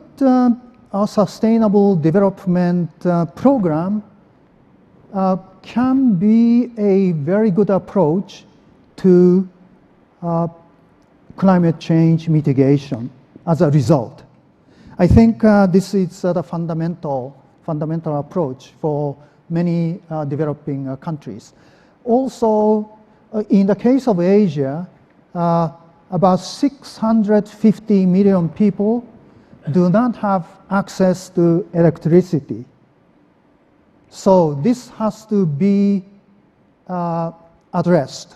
sustainable development program can be a very good approach to climate change mitigation as a result. I think this is the fundamental approach for many developing countries. Also, in the case of Asia, about 650 million people do not have access to electricity. So this has to be addressed.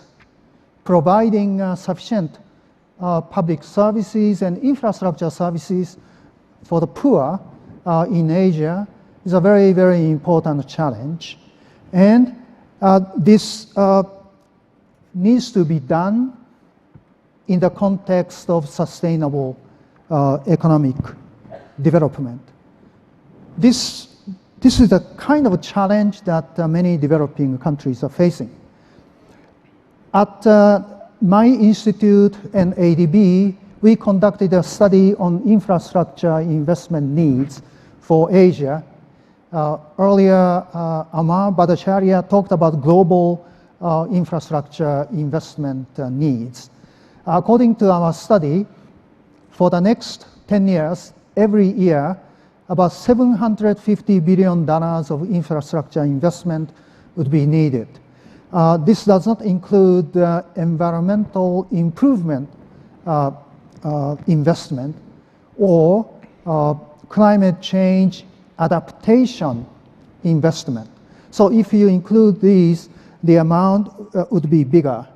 Providing sufficient public services and infrastructure services for the poor in Asia is a very, very important challenge. And this needs to be done in the context of sustainable economic development. This is the kind of challenge that many developing countries are facing. At my institute and ADB, we conducted a study on infrastructure investment needs for Asia. Earlier, Amar Bhattacharya talked about global infrastructure investment needs. According to our study, for the next 10 years, every year, about $750 billion of infrastructure investment would be needed. This does not include environmental improvement investment or climate change adaptation investment. So if you include these, the amount would be bigger.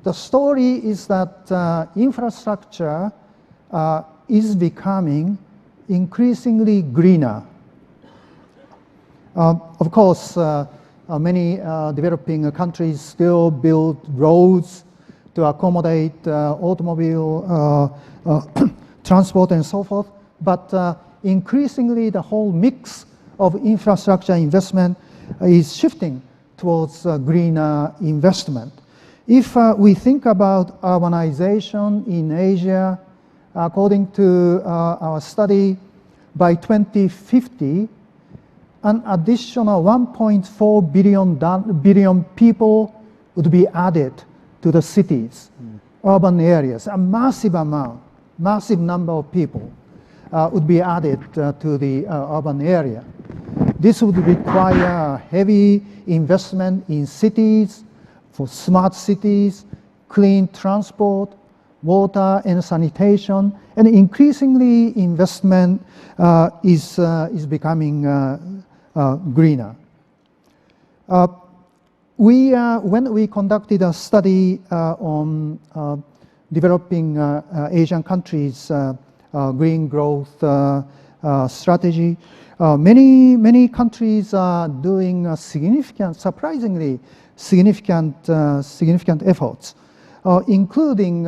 The story is that infrastructure is becoming increasingly greener. Of course, many developing countries still build roads to accommodate automobile transport and so forth, but increasingly the whole mix of infrastructure investment is shifting towards greener investment. If we think about urbanization in Asia, according to our study, by 2050, an additional 1.4 billion people would be added to the cities, urban areas. A massive amount, massive number of people would be added to the urban area. This would require heavy investment in cities, for smart cities, clean transport, water and sanitation, and increasingly investment is becoming greener. When we conducted a study on developing Asian countries' green growth strategy, Many countries are doing surprisingly significant efforts, including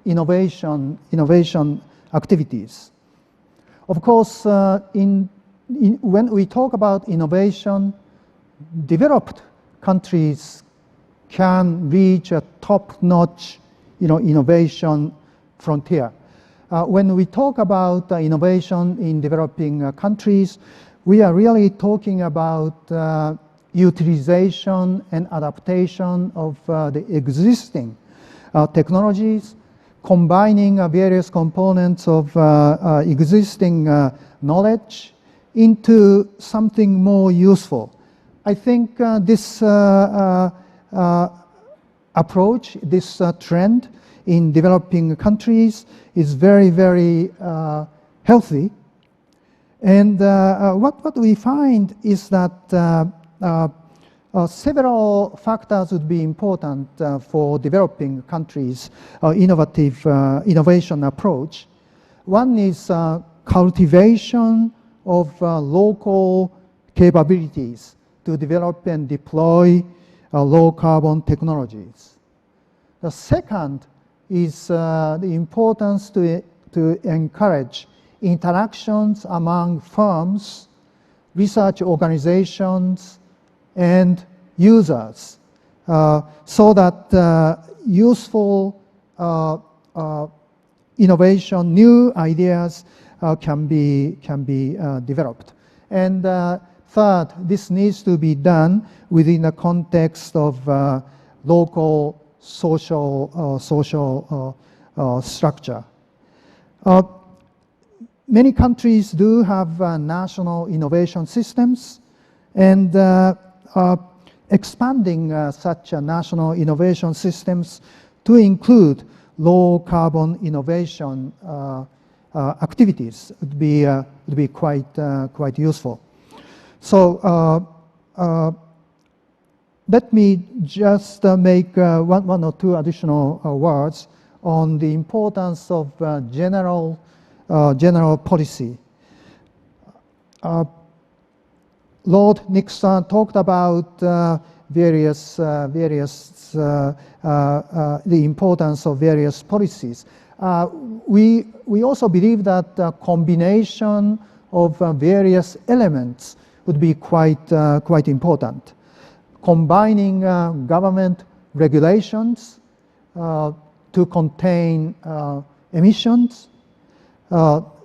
innovation activities. Of course, when we talk about innovation, developed countries can reach a top-notch, innovation frontier. When we talk about innovation in developing countries, we are really talking about utilization and adaptation of the existing technologies, combining various components of existing knowledge into something more useful. I think this approach, this trend in developing countries is very, very healthy. And what we find is that several factors would be important for developing countries' innovation approach. One is cultivation of local capabilities to develop and deploy low-carbon technologies. The second is the importance to encourage interactions among firms, research organizations, and users, so that useful innovation, new ideas can be developed. And third, this needs to be done within the context of local social structure. Many countries do have national innovation systems, and expanding such national innovation systems to include low-carbon innovation activities would be quite useful. So let me just make one or two additional words on the importance of general policy. Lord Nixon talked about the importance of various policies. We also believe that a combination of various elements would be quite important. Combining government regulations to contain emissions.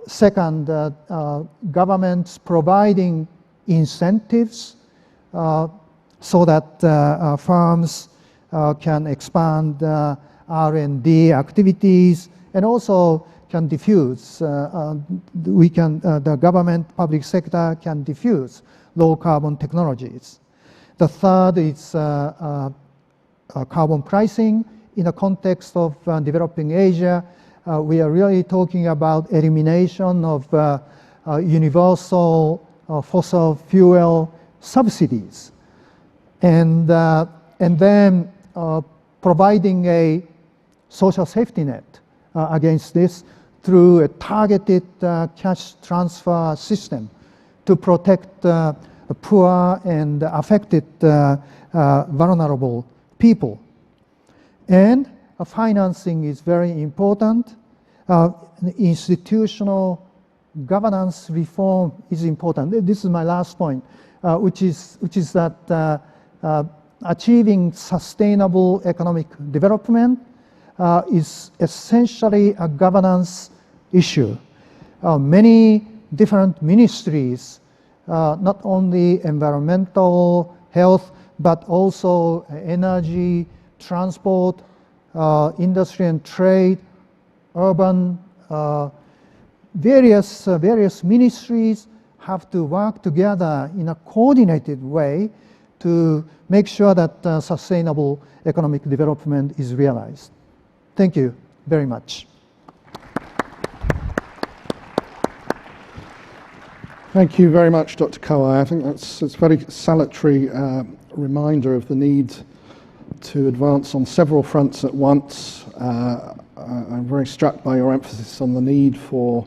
Second, governments providing incentives so that firms can expand R&D activities and also can diffuse. The government, public sector can diffuse low-carbon technologies. The third is carbon pricing. In the context of developing Asia, we are really talking about elimination of universal fossil fuel subsidies, and then providing a social safety net against this through a targeted cash transfer system to protect poor and affected vulnerable people. And financing is very important. Institutional governance reform is important. This is my last point, which is that achieving sustainable economic development is essentially a governance issue. Many different ministries, not only environmental, health, but also energy, transport, industry and trade, urban, various ministries have to work together in a coordinated way to make sure that sustainable economic development is realized. Thank you very much. Thank you very much, Dr. Kawai. I think it's a very salutary reminder of the need to advance on several fronts at once. I'm very struck by your emphasis on the need for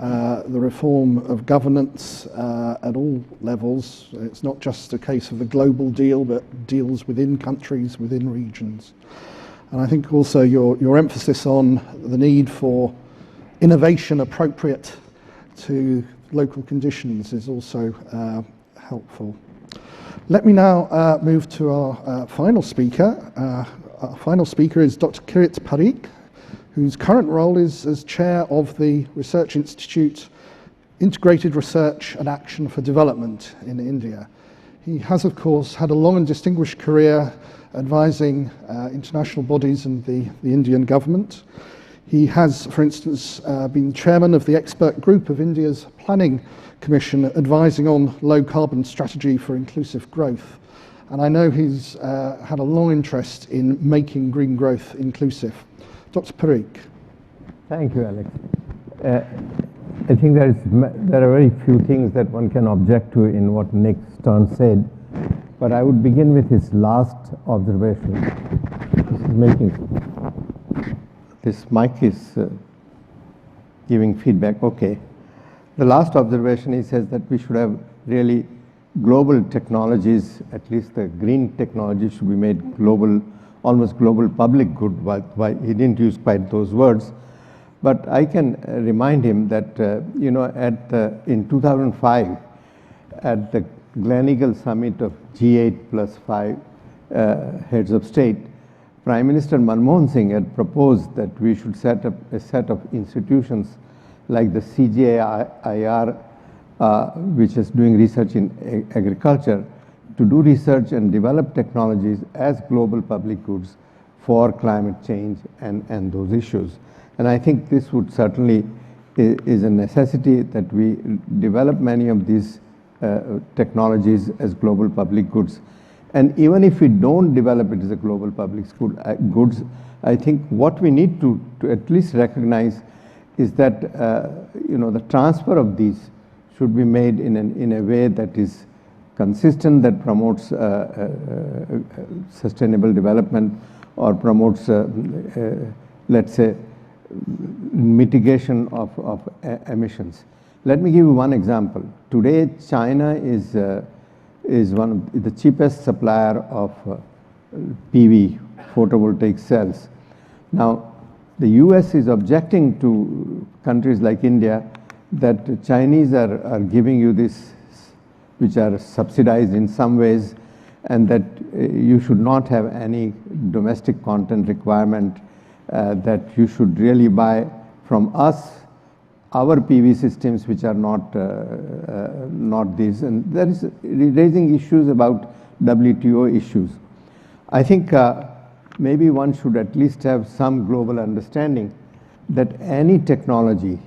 the reform of governance at all levels. It's not just a case of a global deal, but deals within countries, within regions. And I think also your emphasis on the need for innovation appropriate to local conditions is also helpful. Let me now move to our final speaker. Our final speaker is Dr. Kirit Parikh, whose current role is as chair of the Research Institute Integrated Research and Action for Development in India. He has, of course, had a long and distinguished career advising international bodies and the Indian government. He has, for instance, been chairman of the expert group of India's Planning Commission advising on low carbon strategy for inclusive growth. And I know he's had a long interest in making green growth inclusive. Dr. Parikh. Thank you, Alex. I think there are very few things that one can object to in what Nick Stern said, but I would begin with his last observation. This mic is giving feedback. Okay. The last observation, he says that we should have really global technologies, at least the green technology should be made global, almost global public good. Why he didn't use quite those words. But I can remind him that, in 2005, at the Gleneagle summit of G8+5 heads of state, Prime Minister Manmohan Singh had proposed that we should set up a set of institutions like the CGIAR, which is doing research in agriculture, to do research and develop technologies as global public goods for climate change and those issues. And I think this would certainly is a necessity that we develop many of these technologies as global public goods. And even if we don't develop it as a global public goods, I think what we need to at least recognize is that the transfer of these should be made in a way that is consistent, that promotes sustainable development or promotes, let's say, mitigation of emissions. Let me give you one example. Today, China is one of the cheapest supplier of PV, photovoltaic cells. Now, the US is objecting to countries like India that Chinese are giving you this, which are subsidized in some ways, and that you should not have any domestic content requirement, that you should really buy from us our PV systems, which are not these. And there is raising issues about WTO issues. I think maybe one should at least have some global understanding that any technology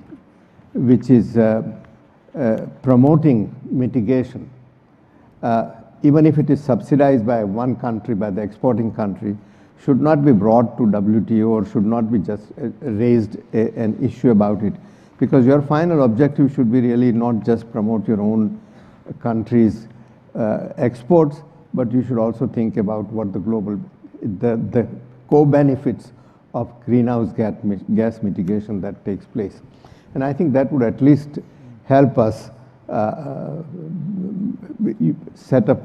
which is promoting mitigation, even if it is subsidized by one country, by the exporting country, should not be brought to WTO or should not be just raised an issue about it. Because your final objective should be really not just promote your own country's exports, but you should also think about what the co-benefits of greenhouse gas mitigation that takes place. And I think that would at least help us set up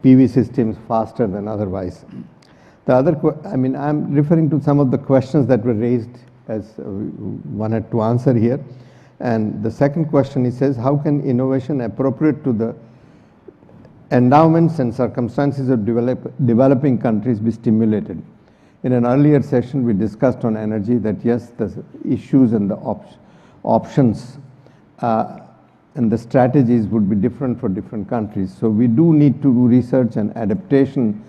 PV systems faster than otherwise. The other, I'm referring to some of the questions that were raised as one had to answer here. And the second question, he says, how can innovation appropriate to the endowments and circumstances of developing countries be stimulated? In an earlier session, we discussed on energy that yes, the issues and the options and the strategies would be different for different countries. So we do need to do research and adaptation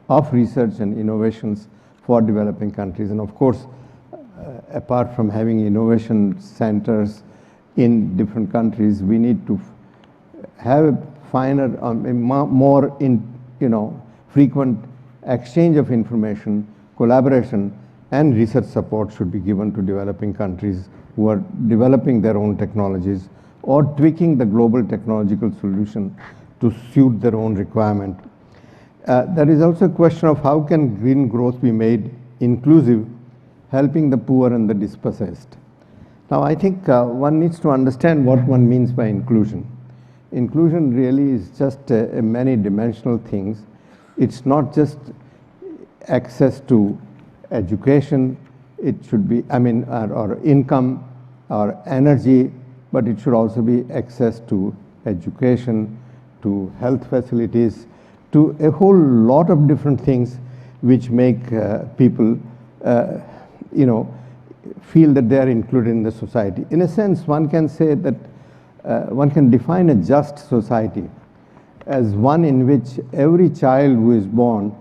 of research and innovations for developing countries. And of course, apart from having innovation centers in different countries, we need to have a finer, more frequent exchange of information, collaboration, and research support should be given to developing countries who are developing their own technologies or tweaking the global technological solution to suit their own requirement. There is also a question of how can green growth be made inclusive, helping the poor and the dispossessed. Now, I think one needs to understand what one means by inclusion. Inclusion really is just a many-dimensional things. It's not just access to education, it should be, or income or energy, but it should also be access to education, to health facilities, to a whole lot of different things which make people, feel that they are included in the society. In a sense, one can say that one can define a just society as one in which every child who is born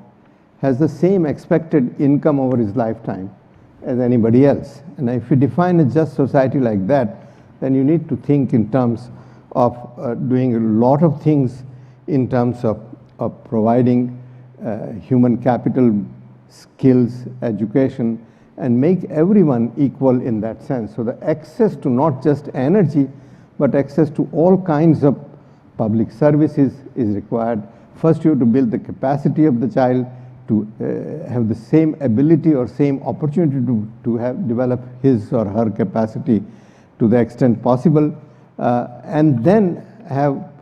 has the same expected income over his lifetime as anybody else. And if you define a just society like that, then you need to think in terms of doing a lot of things in terms of providing human capital, skills, education, and make everyone equal in that sense. So the access to not just energy, but access to all kinds of public services is required. First, you have to build the capacity of the child to have the same ability or same opportunity to have develop his or her capacity to the extent possible, and then have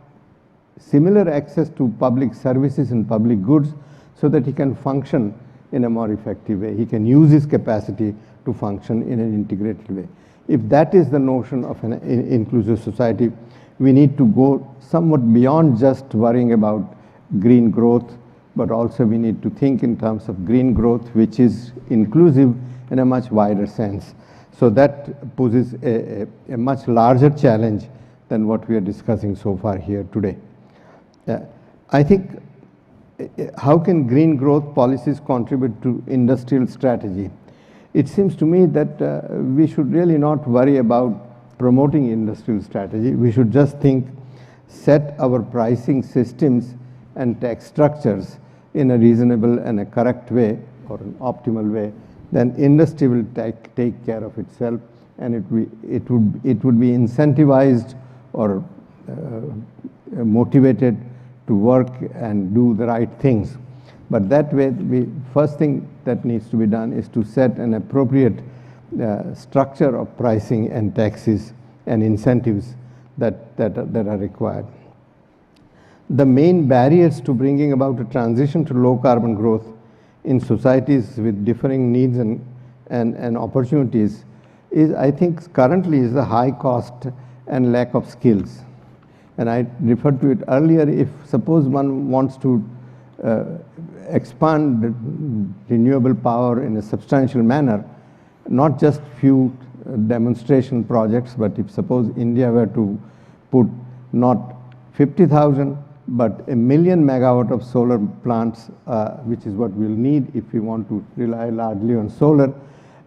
similar access to public services and public goods so that he can function in a more effective way. He can use his capacity to function in an integrated way. If that is the notion of an inclusive society, we need to go somewhat beyond just worrying about green growth, but also we need to think in terms of green growth, which is inclusive in a much wider sense. So that poses a much larger challenge than what we are discussing so far here today. I think, how can green growth policies contribute to industrial strategy? It seems to me that we should really not worry about promoting industrial strategy. We should just think, set our pricing systems and tax structures in a reasonable and a correct way or an optimal way, then industry will take care of itself, and it would be incentivized or motivated to work and do the right things. But that way, first thing that needs to be done is to set an appropriate structure of pricing and taxes and incentives that are required. The main barriers to bringing about a transition to low carbon growth in societies with differing needs and opportunities is, I think, currently is the high cost and lack of skills. And I referred to it earlier. If suppose one wants to expand renewable power in a substantial manner, not just few demonstration projects, but if suppose India were to put not 50,000 but 1 million megawatt of solar plants, which is what we'll need if we want to rely largely on solar,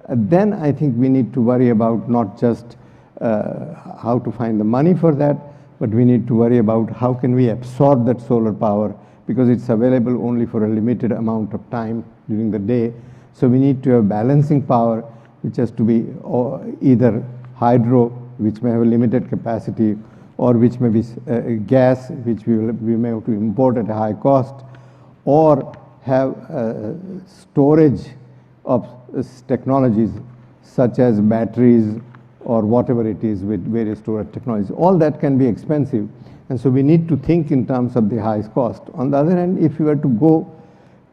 then I think we need to worry about not just how to find the money for that, but we need to worry about how can we absorb that solar power, because it's available only for a limited amount of time during the day. So we need to have balancing power, which has to be either hydro, which may have a limited capacity, or which may be gas, which we may have to import at a high cost, or have storage of technologies such as batteries or whatever it is with various storage technologies. All that can be expensive, and so we need to think in terms of the highest cost. On the other hand, if you were to go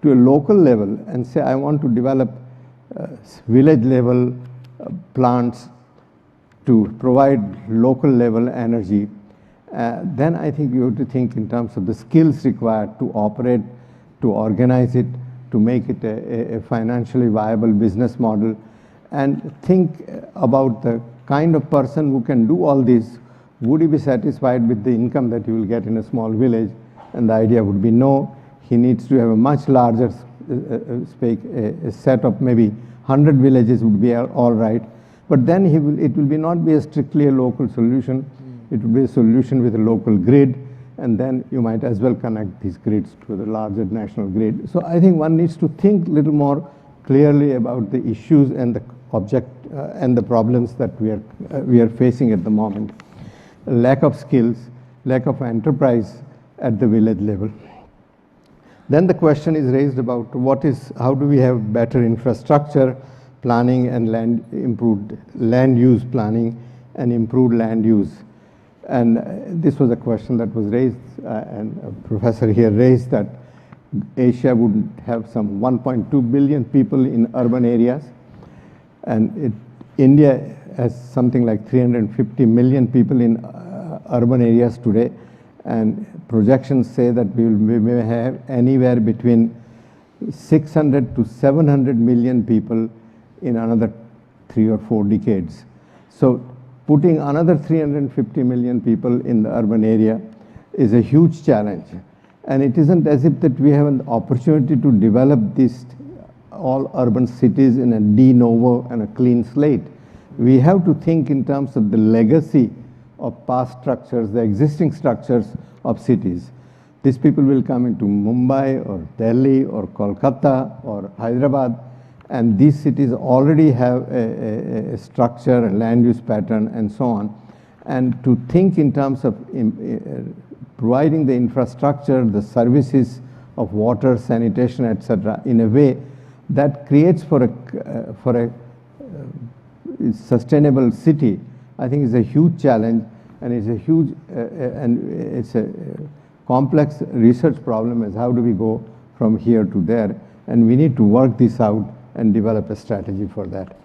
to a local level and say, I want to develop village level plants to provide local level energy, then I think you have to think in terms of the skills required to operate, to organize it, to make it a financially viable business model, and think about the kind of person who can do all this. Would he be satisfied with the income that he will get in a small village? And the idea would be no, he needs to have a much larger a set of maybe 100 villages would be all right. But then it will not be strictly a local solution. It will be a solution with a local grid, and then you might as well connect these grids to the larger national grid. So I think one needs to think a little more clearly about the issues and the object and the problems that we are facing at the moment. Lack of skills, lack of enterprise at the village level. Then the question is raised about how do we have better infrastructure, planning and improved land use planning and improved land use. And this was a question that was raised, and a professor here raised, that Asia would have some 1.2 billion people in urban areas, and India has something like 350 million people in urban areas today, and projections say that we may have anywhere between 600 to 700 million people in another 3 or 4 decades. So putting another 350 million people in the urban area is a huge challenge. And it isn't as if that we have an opportunity to develop these all urban cities in a de novo and a clean slate. We have to think in terms of the legacy of past structures, the existing structures of cities. These people will come into Mumbai or Delhi or Kolkata or Hyderabad, and these cities already have a structure, a land use pattern, and so on. And to think in terms of providing the infrastructure, the services of water, sanitation, etc., in a way that creates for a sustainable city, I think is a huge challenge, and it's a huge and it's a complex research problem, as how do we go from here to there, and we need to work this out and develop a strategy for that.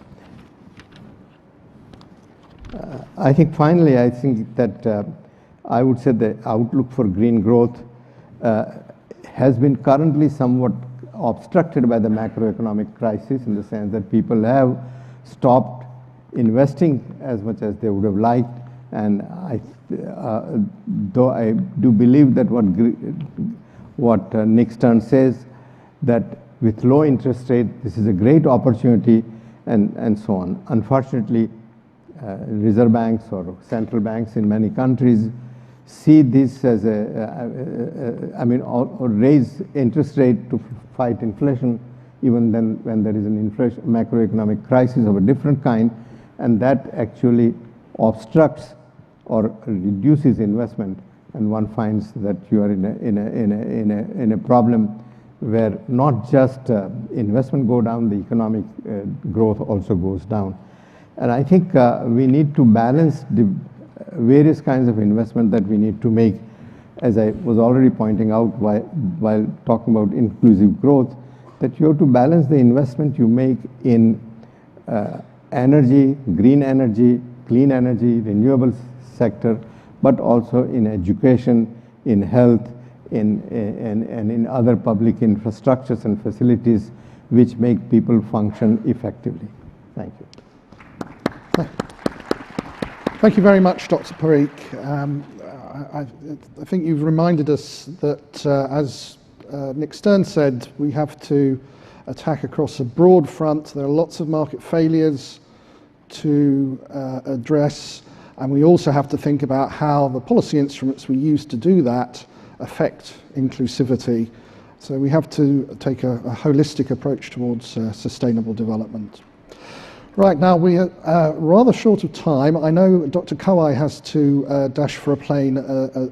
I think finally, I think that I would say the outlook for green growth has been currently somewhat obstructed by the macroeconomic crisis, in the sense that people have stopped investing as much as they would have liked. And though I do believe that what Nick Stern says, that with low interest rate, this is a great opportunity, and so on. Unfortunately, reserve banks or central banks in many countries see this as or raise interest rate to fight inflation, even then when there is an macroeconomic crisis of a different kind, and that actually obstructs or reduces investment, and one finds that you are in a problem where not just investment go down, the economic growth also goes down. And I think we need to balance the various kinds of investment that we need to make, as I was already pointing out while talking about inclusive growth, that you have to balance the investment you make in energy, green energy, clean energy, renewable sector, but also in education, in health, and in other public infrastructures and facilities which make people function effectively. Thank you. Thank you very much, Dr. Parikh. I think you've reminded us that, as Nick Stern said, we have to attack across a broad front. There are lots of market failures to address, and we also have to think about how the policy instruments we use to do that affect inclusivity. So we have to take a holistic approach towards sustainable development. Right, now we are rather short of time. I know Dr. Kawai has to dash for a plane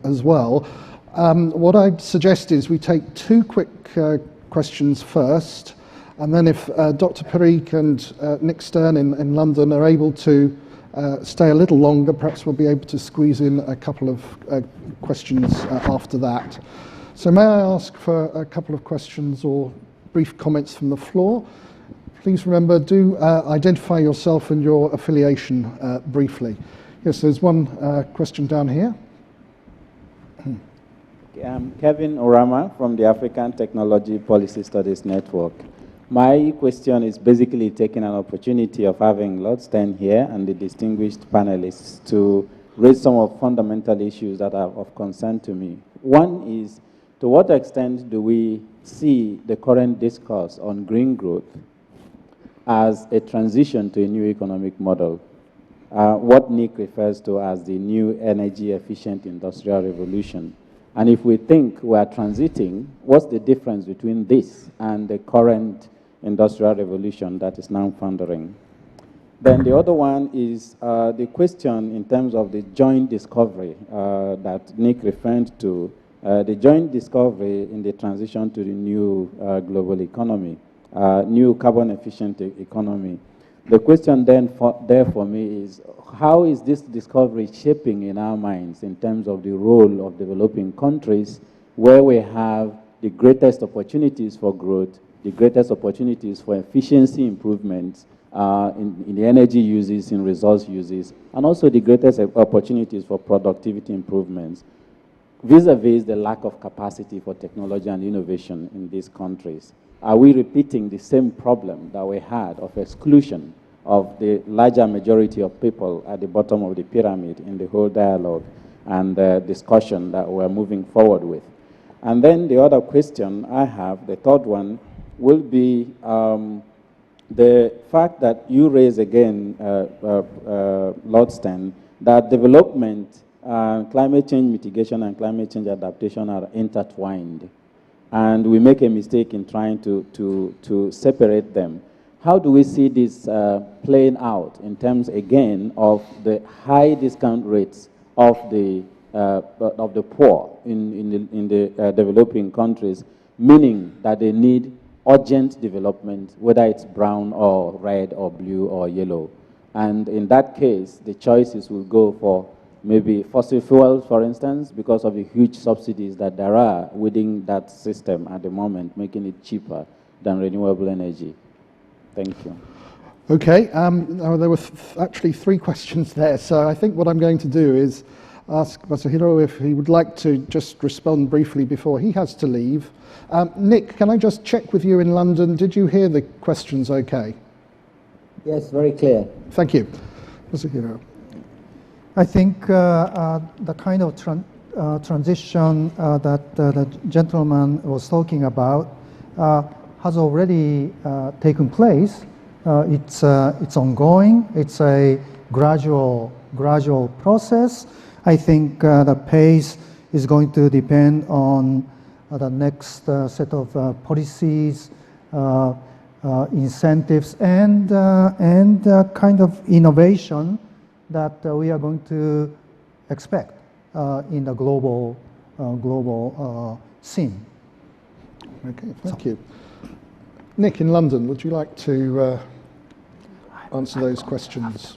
as well. What I'd suggest is we take 2 quick questions first, and then if Dr. Parikh and Nick Stern in London are able to stay a little longer, perhaps we'll be able to squeeze in a couple of questions after that. So may I ask for a couple of questions or brief comments from the floor? Please remember, do identify yourself and your affiliation briefly. Yes, there's one question down here. I'm Kevin Orama from the African Technology Policy Studies Network. My question is basically taking an opportunity of having Lord Stern here and the distinguished panelists to raise some of fundamental issues that are of concern to me. One is, to what extent do we see the current discourse on green growth as a transition to a new economic model, what Nick refers to as the new energy-efficient industrial revolution? And if we think we are transiting, what's the difference between this and the current industrial revolution that is now foundering? Then the other one is the question in terms of the joint discovery that Nick referred to, the joint discovery in the transition to the new global economy, new carbon-efficient economy. The question then there for me is, how is this discovery shaping in our minds in terms of the role of developing countries where we have the greatest opportunities for growth, the greatest opportunities for efficiency improvements in the energy uses, in resource uses, and also the greatest opportunities for productivity improvements, vis-a-vis the lack of capacity for technology and innovation in these countries? Are we repeating the same problem that we had of exclusion of the larger majority of people at the bottom of the pyramid in the whole dialogue and discussion that we're moving forward with? And then the other question I have, the third one, will be the fact that you raise again, Lord Stan, that development, climate change mitigation and climate change adaptation are intertwined. And we make a mistake in trying to separate them. How do we see this playing out in terms, again, of the high discount rates of the poor in the developing countries, meaning that they need urgent development, whether it's brown or red or blue or yellow? And in that case, the choices will go for maybe fossil fuels, for instance, because of the huge subsidies that there are within that system at the moment, making it cheaper than renewable energy. Thank you. Okay, now there were actually three questions there, so I think what I'm going to do is ask Masahiro if he would like to just respond briefly before he has to leave. Nick, can I just check with you in London? Did you hear the questions okay? Yes, very clear. Thank you. Masahiro. I think the kind of transition that the gentleman was talking about has already taken place. It's ongoing. It's a gradual process. I think the pace is going to depend on the next set of policies, incentives, and kind of innovation that we are going to expect in the global scene. Okay, thank you. Nick in London, would you like to answer those questions?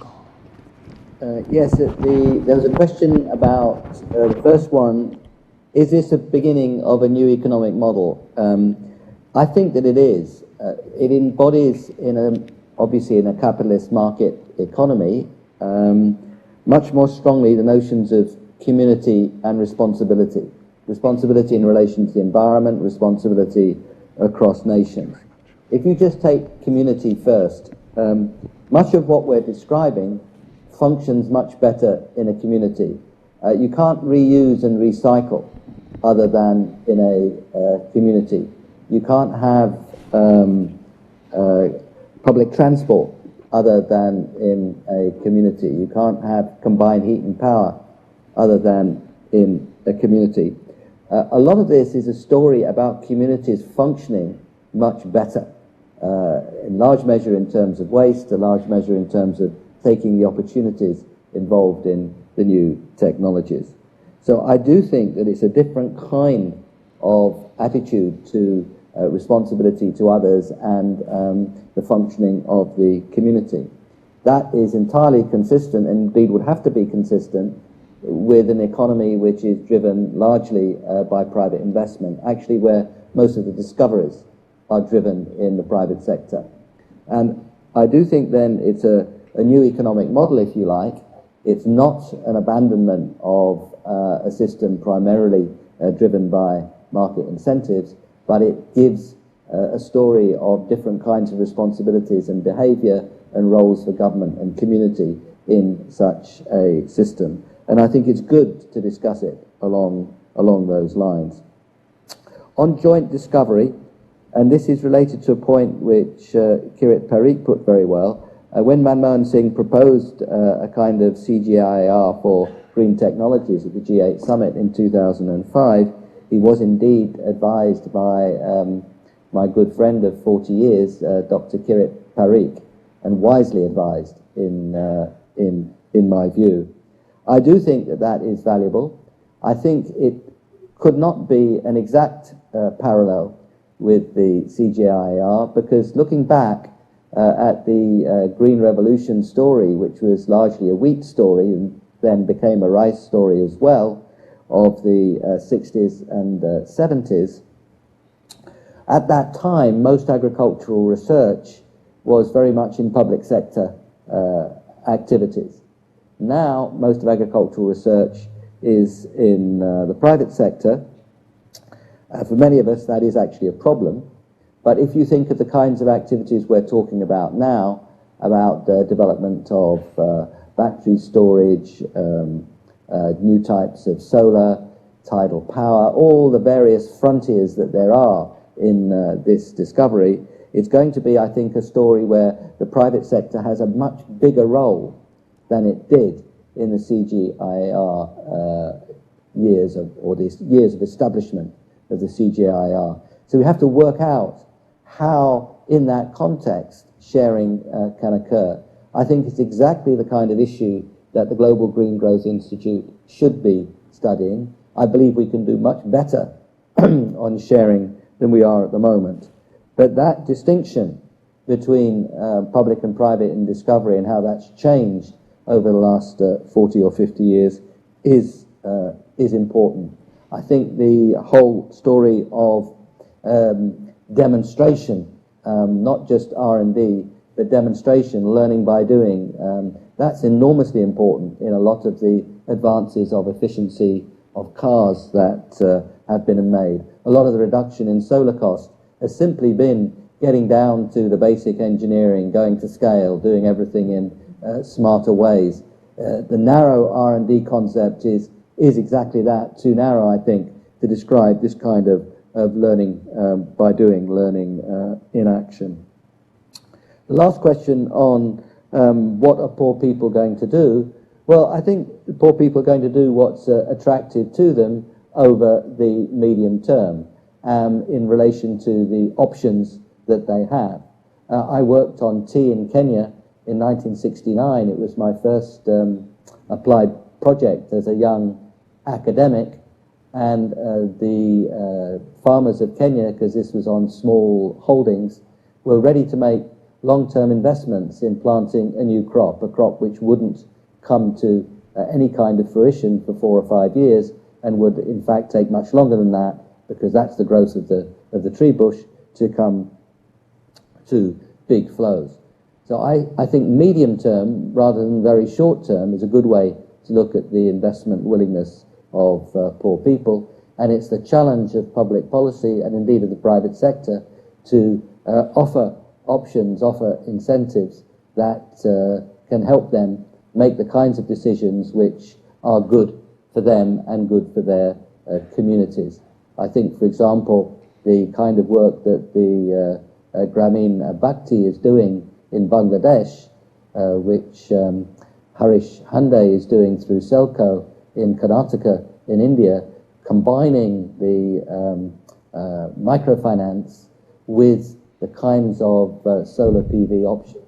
Yes, there was a question about the first one, is this a beginning of a new economic model? I think that it is. It embodies, obviously in a capitalist market economy, much more strongly the notions of community and responsibility. Responsibility in relation to the environment, responsibility across nations. If you just take community first, much of what we're describing functions much better in a community. You can't reuse and recycle other than in a community. You can't have public transport other than in a community. You can't have combined heat and power other than in a community. A lot of this is a story about communities functioning much better, in large measure in terms of waste, a large measure in terms of taking the opportunities involved in the new technologies. So I do think that it's a different kind of attitude to responsibility to others and the functioning of the community. That is entirely consistent, and indeed would have to be consistent, with an economy which is driven largely by private investment, actually where most of the discoveries are driven in the private sector. And I do think then it's a new economic model, if you like. It's not an abandonment of a system primarily driven by market incentives, but it gives a story of different kinds of responsibilities and behavior and roles for government and community in such a system. And I think it's good to discuss it along those lines. On joint discovery, and this is related to a point which Kirit Parikh put very well, when Manmohan Singh proposed a kind of CGIAR for green technologies at the G8 summit in 2005, he was indeed advised by my good friend of 40 years, Dr. Kirit Parikh, and wisely advised in my view. I do think that that is valuable. I think it could not be an exact parallel with the CGIAR, because looking back, at the Green Revolution story, which was largely a wheat story and then became a rice story as well, of the 60s and 70s, at that time, most agricultural research was very much in public sector activities. Now, most of agricultural research is in the private sector. For many of us, that is actually a problem. But if you think of the kinds of activities we're talking about now, about the development of battery storage, new types of solar, tidal power, all the various frontiers that there are in this discovery, it's going to be, I think, a story where the private sector has a much bigger role than it did in the CGIAR years of, or the years of establishment of the CGIAR. So we have to work out how, in that context, sharing can occur. I think it's exactly the kind of issue that the Global Green Growth Institute should be studying. I believe we can do much better on sharing than we are at the moment. But that distinction between public and private in discovery and how that's changed over the last 40 or 50 years is important. I think the whole story of demonstration, not just R&D, but demonstration, learning by doing, that's enormously important in a lot of the advances of efficiency of cars that have been made. A lot of the reduction in solar cost has simply been getting down to the basic engineering, going to scale, doing everything in smarter ways. The narrow R&D concept is exactly that, too narrow, I think, to describe this kind of learning by doing, learning in action. The last question on what are poor people going to do? Well, I think poor people are going to do what's attractive to them over the medium term in relation to the options that they have. I worked on tea in Kenya in 1969. It was my first applied project as a young academic, and the farmers of Kenya, because this was on small holdings, were ready to make long-term investments in planting a new crop, a crop which wouldn't come to any kind of fruition for 4 or 5 years, and would in fact take much longer than that, because that's the growth of the tree bush, to come to big flows. So I think medium term, rather than very short term, is a good way to look at the investment willingness of poor people. And it's the challenge of public policy, and indeed of the private sector, to offer options, offer incentives that can help them make the kinds of decisions which are good for them and good for their communities. I think, for example, the kind of work that the Grameen Bhakti is doing in Bangladesh, which Harish Hande is doing through Selco in Karnataka in India, combining the microfinance with the kinds of solar PV options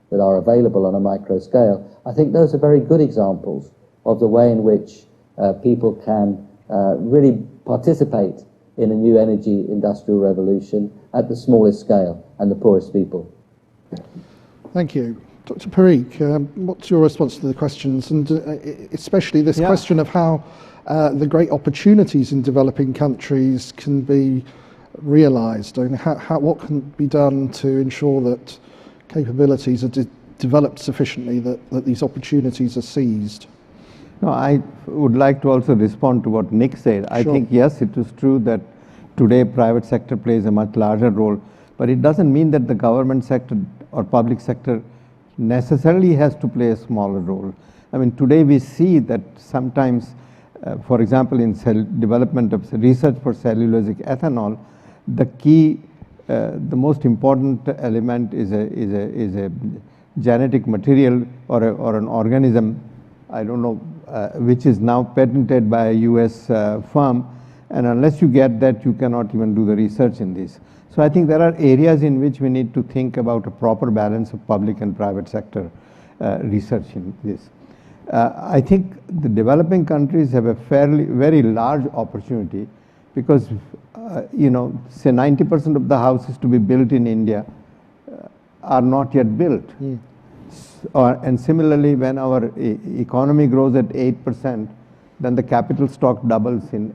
that are available on a micro scale. I think those are very good examples of the way in which people can really participate in a new energy industrial revolution at the smallest scale and the poorest people. Thank you. Dr. Parikh, what's your response to the questions, and especially this question of how the great opportunities in developing countries can be realized? I mean, what can be done to ensure that capabilities are developed sufficiently that these opportunities are seized? No, I would like to also respond to what Nick said. I think, yes, it is true that today private sector plays a much larger role, but it doesn't mean that the government sector or public sector necessarily has to play a smaller role. I mean, today we see that sometimes, for example, in development of research for cellulosic ethanol, the key, the most important element is a genetic material or an organism, I don't know, which is now patented by a US firm, and unless you get that, you cannot even do the research in this. So I think there are areas in which we need to think about a proper balance of public and private sector research in this. I think the developing countries have a very large opportunity because, you know, say 90% of the houses to be built in India are not yet built. And similarly, when our economy grows at 8%, then the capital stock doubles in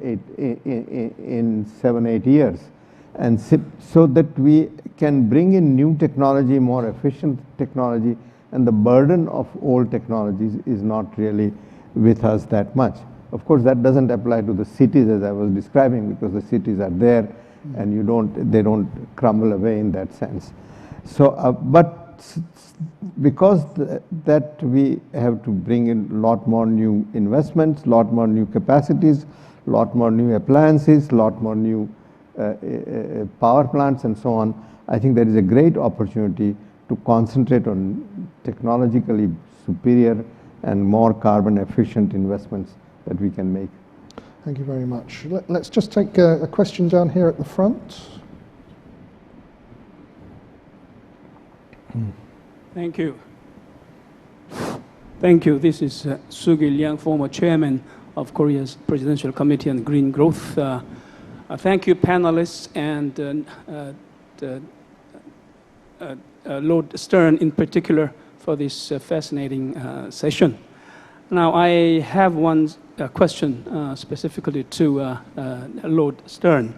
7-8 years. And so that we can bring in new technology, more efficient technology, and the burden of old technologies is not really with us that much. Of course, that doesn't apply to the cities as I was describing, because the cities are there and they don't crumble away in that sense. So, but because that we have to bring in a lot more new investments, lot more new capacities, lot more new appliances, lot more new power plants and so on, I think there is a great opportunity to concentrate on technologically superior and more carbon efficient investments that we can make. Thank you very much. Let's just take a question down here at the front. Thank you. Thank you. This is Sugi Liang, former chairman of Korea's Presidential Committee on Green Growth. Thank you, panelists, and Lord Stern in particular for this fascinating session. Now, I have one question specifically to Lord Stern.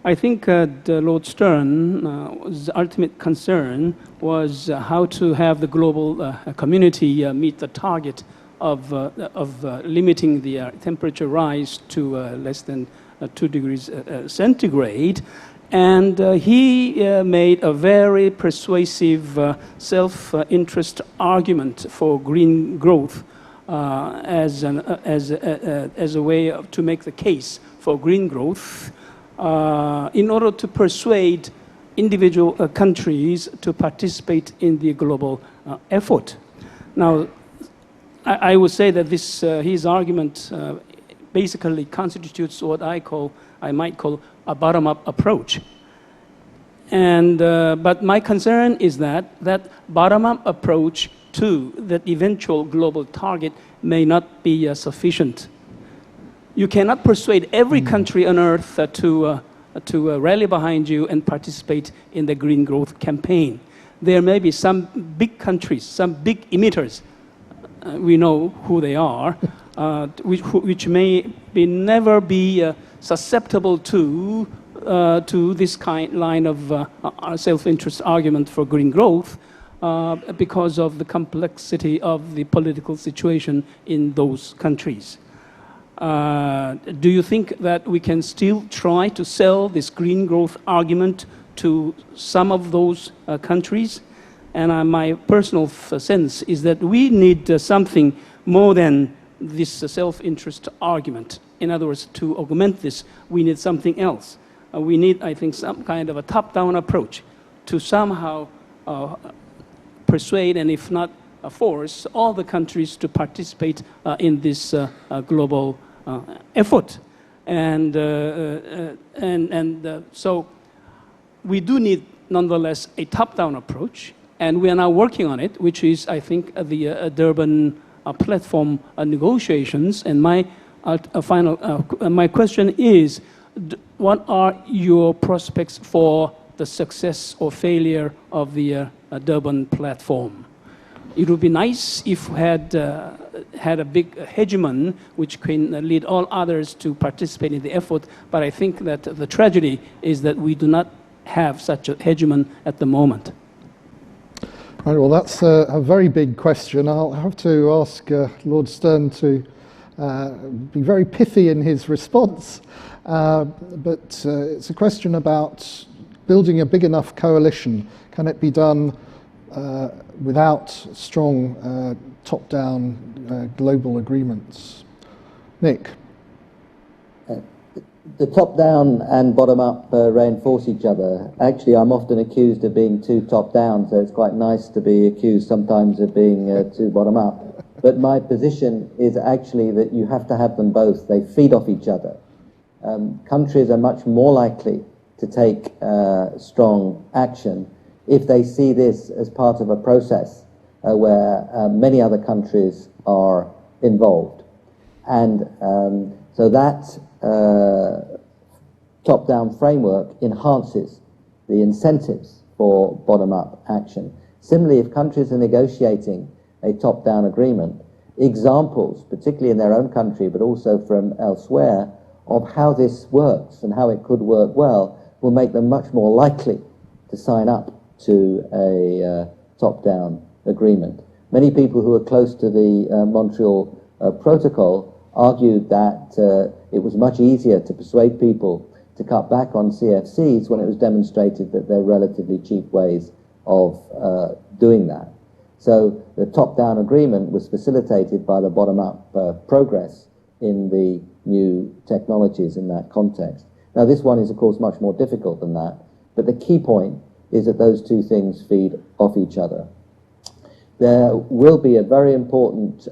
I think Lord Stern's ultimate concern was how to have the global community meet the target of limiting the temperature rise to less than 2 degrees centigrade. And he made a very persuasive self-interest argument for green growth as a way to make the case for green growth in order to persuade individual countries to participate in the global effort. Now, I would say that this his argument basically constitutes what I might call a bottom-up approach. And but my concern is that bottom-up approach to that eventual global target may not be sufficient. You cannot persuade every country on earth to rally behind you and participate in the green growth campaign. There may be some big countries, some big emitters, we know who they are, which may never be susceptible to this line of self-interest argument for green growth because of the complexity of the political situation in those countries. Do you think that we can still try to sell this green growth argument to some of those countries? And my personal sense is that we need something more than this self-interest argument. In other words, to augment this, we need something else. We need, I think, some kind of a top-down approach to somehow persuade, and if not force, all the countries to participate in this global effort. And so we do need, nonetheless, a top-down approach, and we are now working on it, which is, I think, the Durban platform negotiations. And my my question is, what are your prospects for the success or failure of the Durban platform? It would be nice if we had a big hegemon which can lead all others to participate in the effort, but I think that the tragedy is that we do not have such a hegemon at the moment. Right, well, that's a very big question. I'll have to ask Lord Stern to be very pithy in his response, but it's a question about building a big enough coalition. Can it be done without strong top-down global agreements? Nick? The top-down and bottom-up reinforce each other. Actually, I'm often accused of being too top-down, so it's quite nice to be accused sometimes of being too bottom-up. But my position is actually that you have to have them both. They feed off each other. Countries are much more likely to take strong action if they see this as part of a process where many other countries are involved. And so that top-down framework enhances the incentives for bottom-up action. Similarly, if countries are negotiating a top-down agreement, examples, particularly in their own country, but also from elsewhere, of how this works and how it could work well, will make them much more likely to sign up to a top-down agreement. Many people who are close to the Montreal Protocol argued that it was much easier to persuade people to cut back on CFCs when it was demonstrated that they're relatively cheap ways of doing that. So the top-down agreement was facilitated by the bottom-up progress in the new technologies in that context. Now, this one is, of course, much more difficult than that, but the key point is that those two things feed off each other. There will be a very important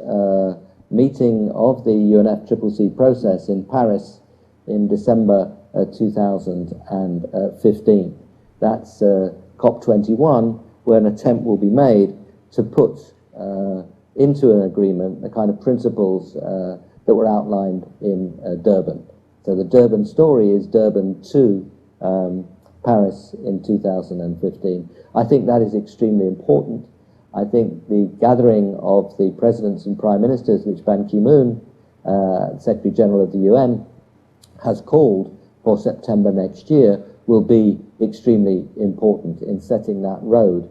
meeting of the UNFCCC process in Paris in December 2015. That's COP21, where an attempt will be made to put into an agreement the kind of principles that were outlined in Durban. So the Durban story is Durban to Paris in 2015. I think that is extremely important. I think the gathering of the presidents and prime ministers, which Ban Ki-moon, Secretary General of the UN, has called for September next year, will be extremely important in setting that road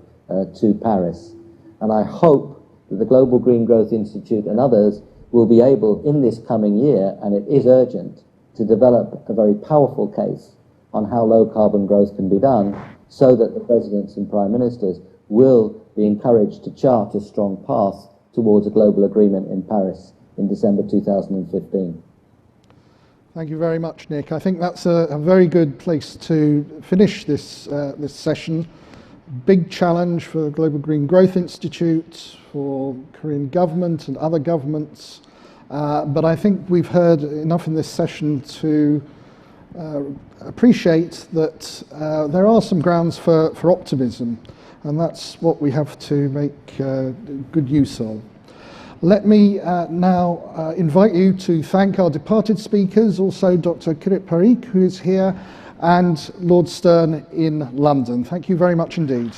to Paris. And I hope that the Global Green Growth Institute and others will be able, in this coming year, and it is urgent, to develop a very powerful case on how low carbon growth can be done, so that the presidents and prime ministers will be encouraged to chart a strong path towards a global agreement in Paris in December 2015. Thank you very much, Nick. I think that's a very good place to finish this, this session. Big challenge for the Global Green Growth Institute, for Korean government and other governments. But I think we've heard enough in this session to appreciate that there are some grounds for optimism, and that's what we have to make good use of. Let me now invite you to thank our departed speakers, also Dr. Kirit Parikh, who is here, and Lord Stern in London. Thank you very much indeed.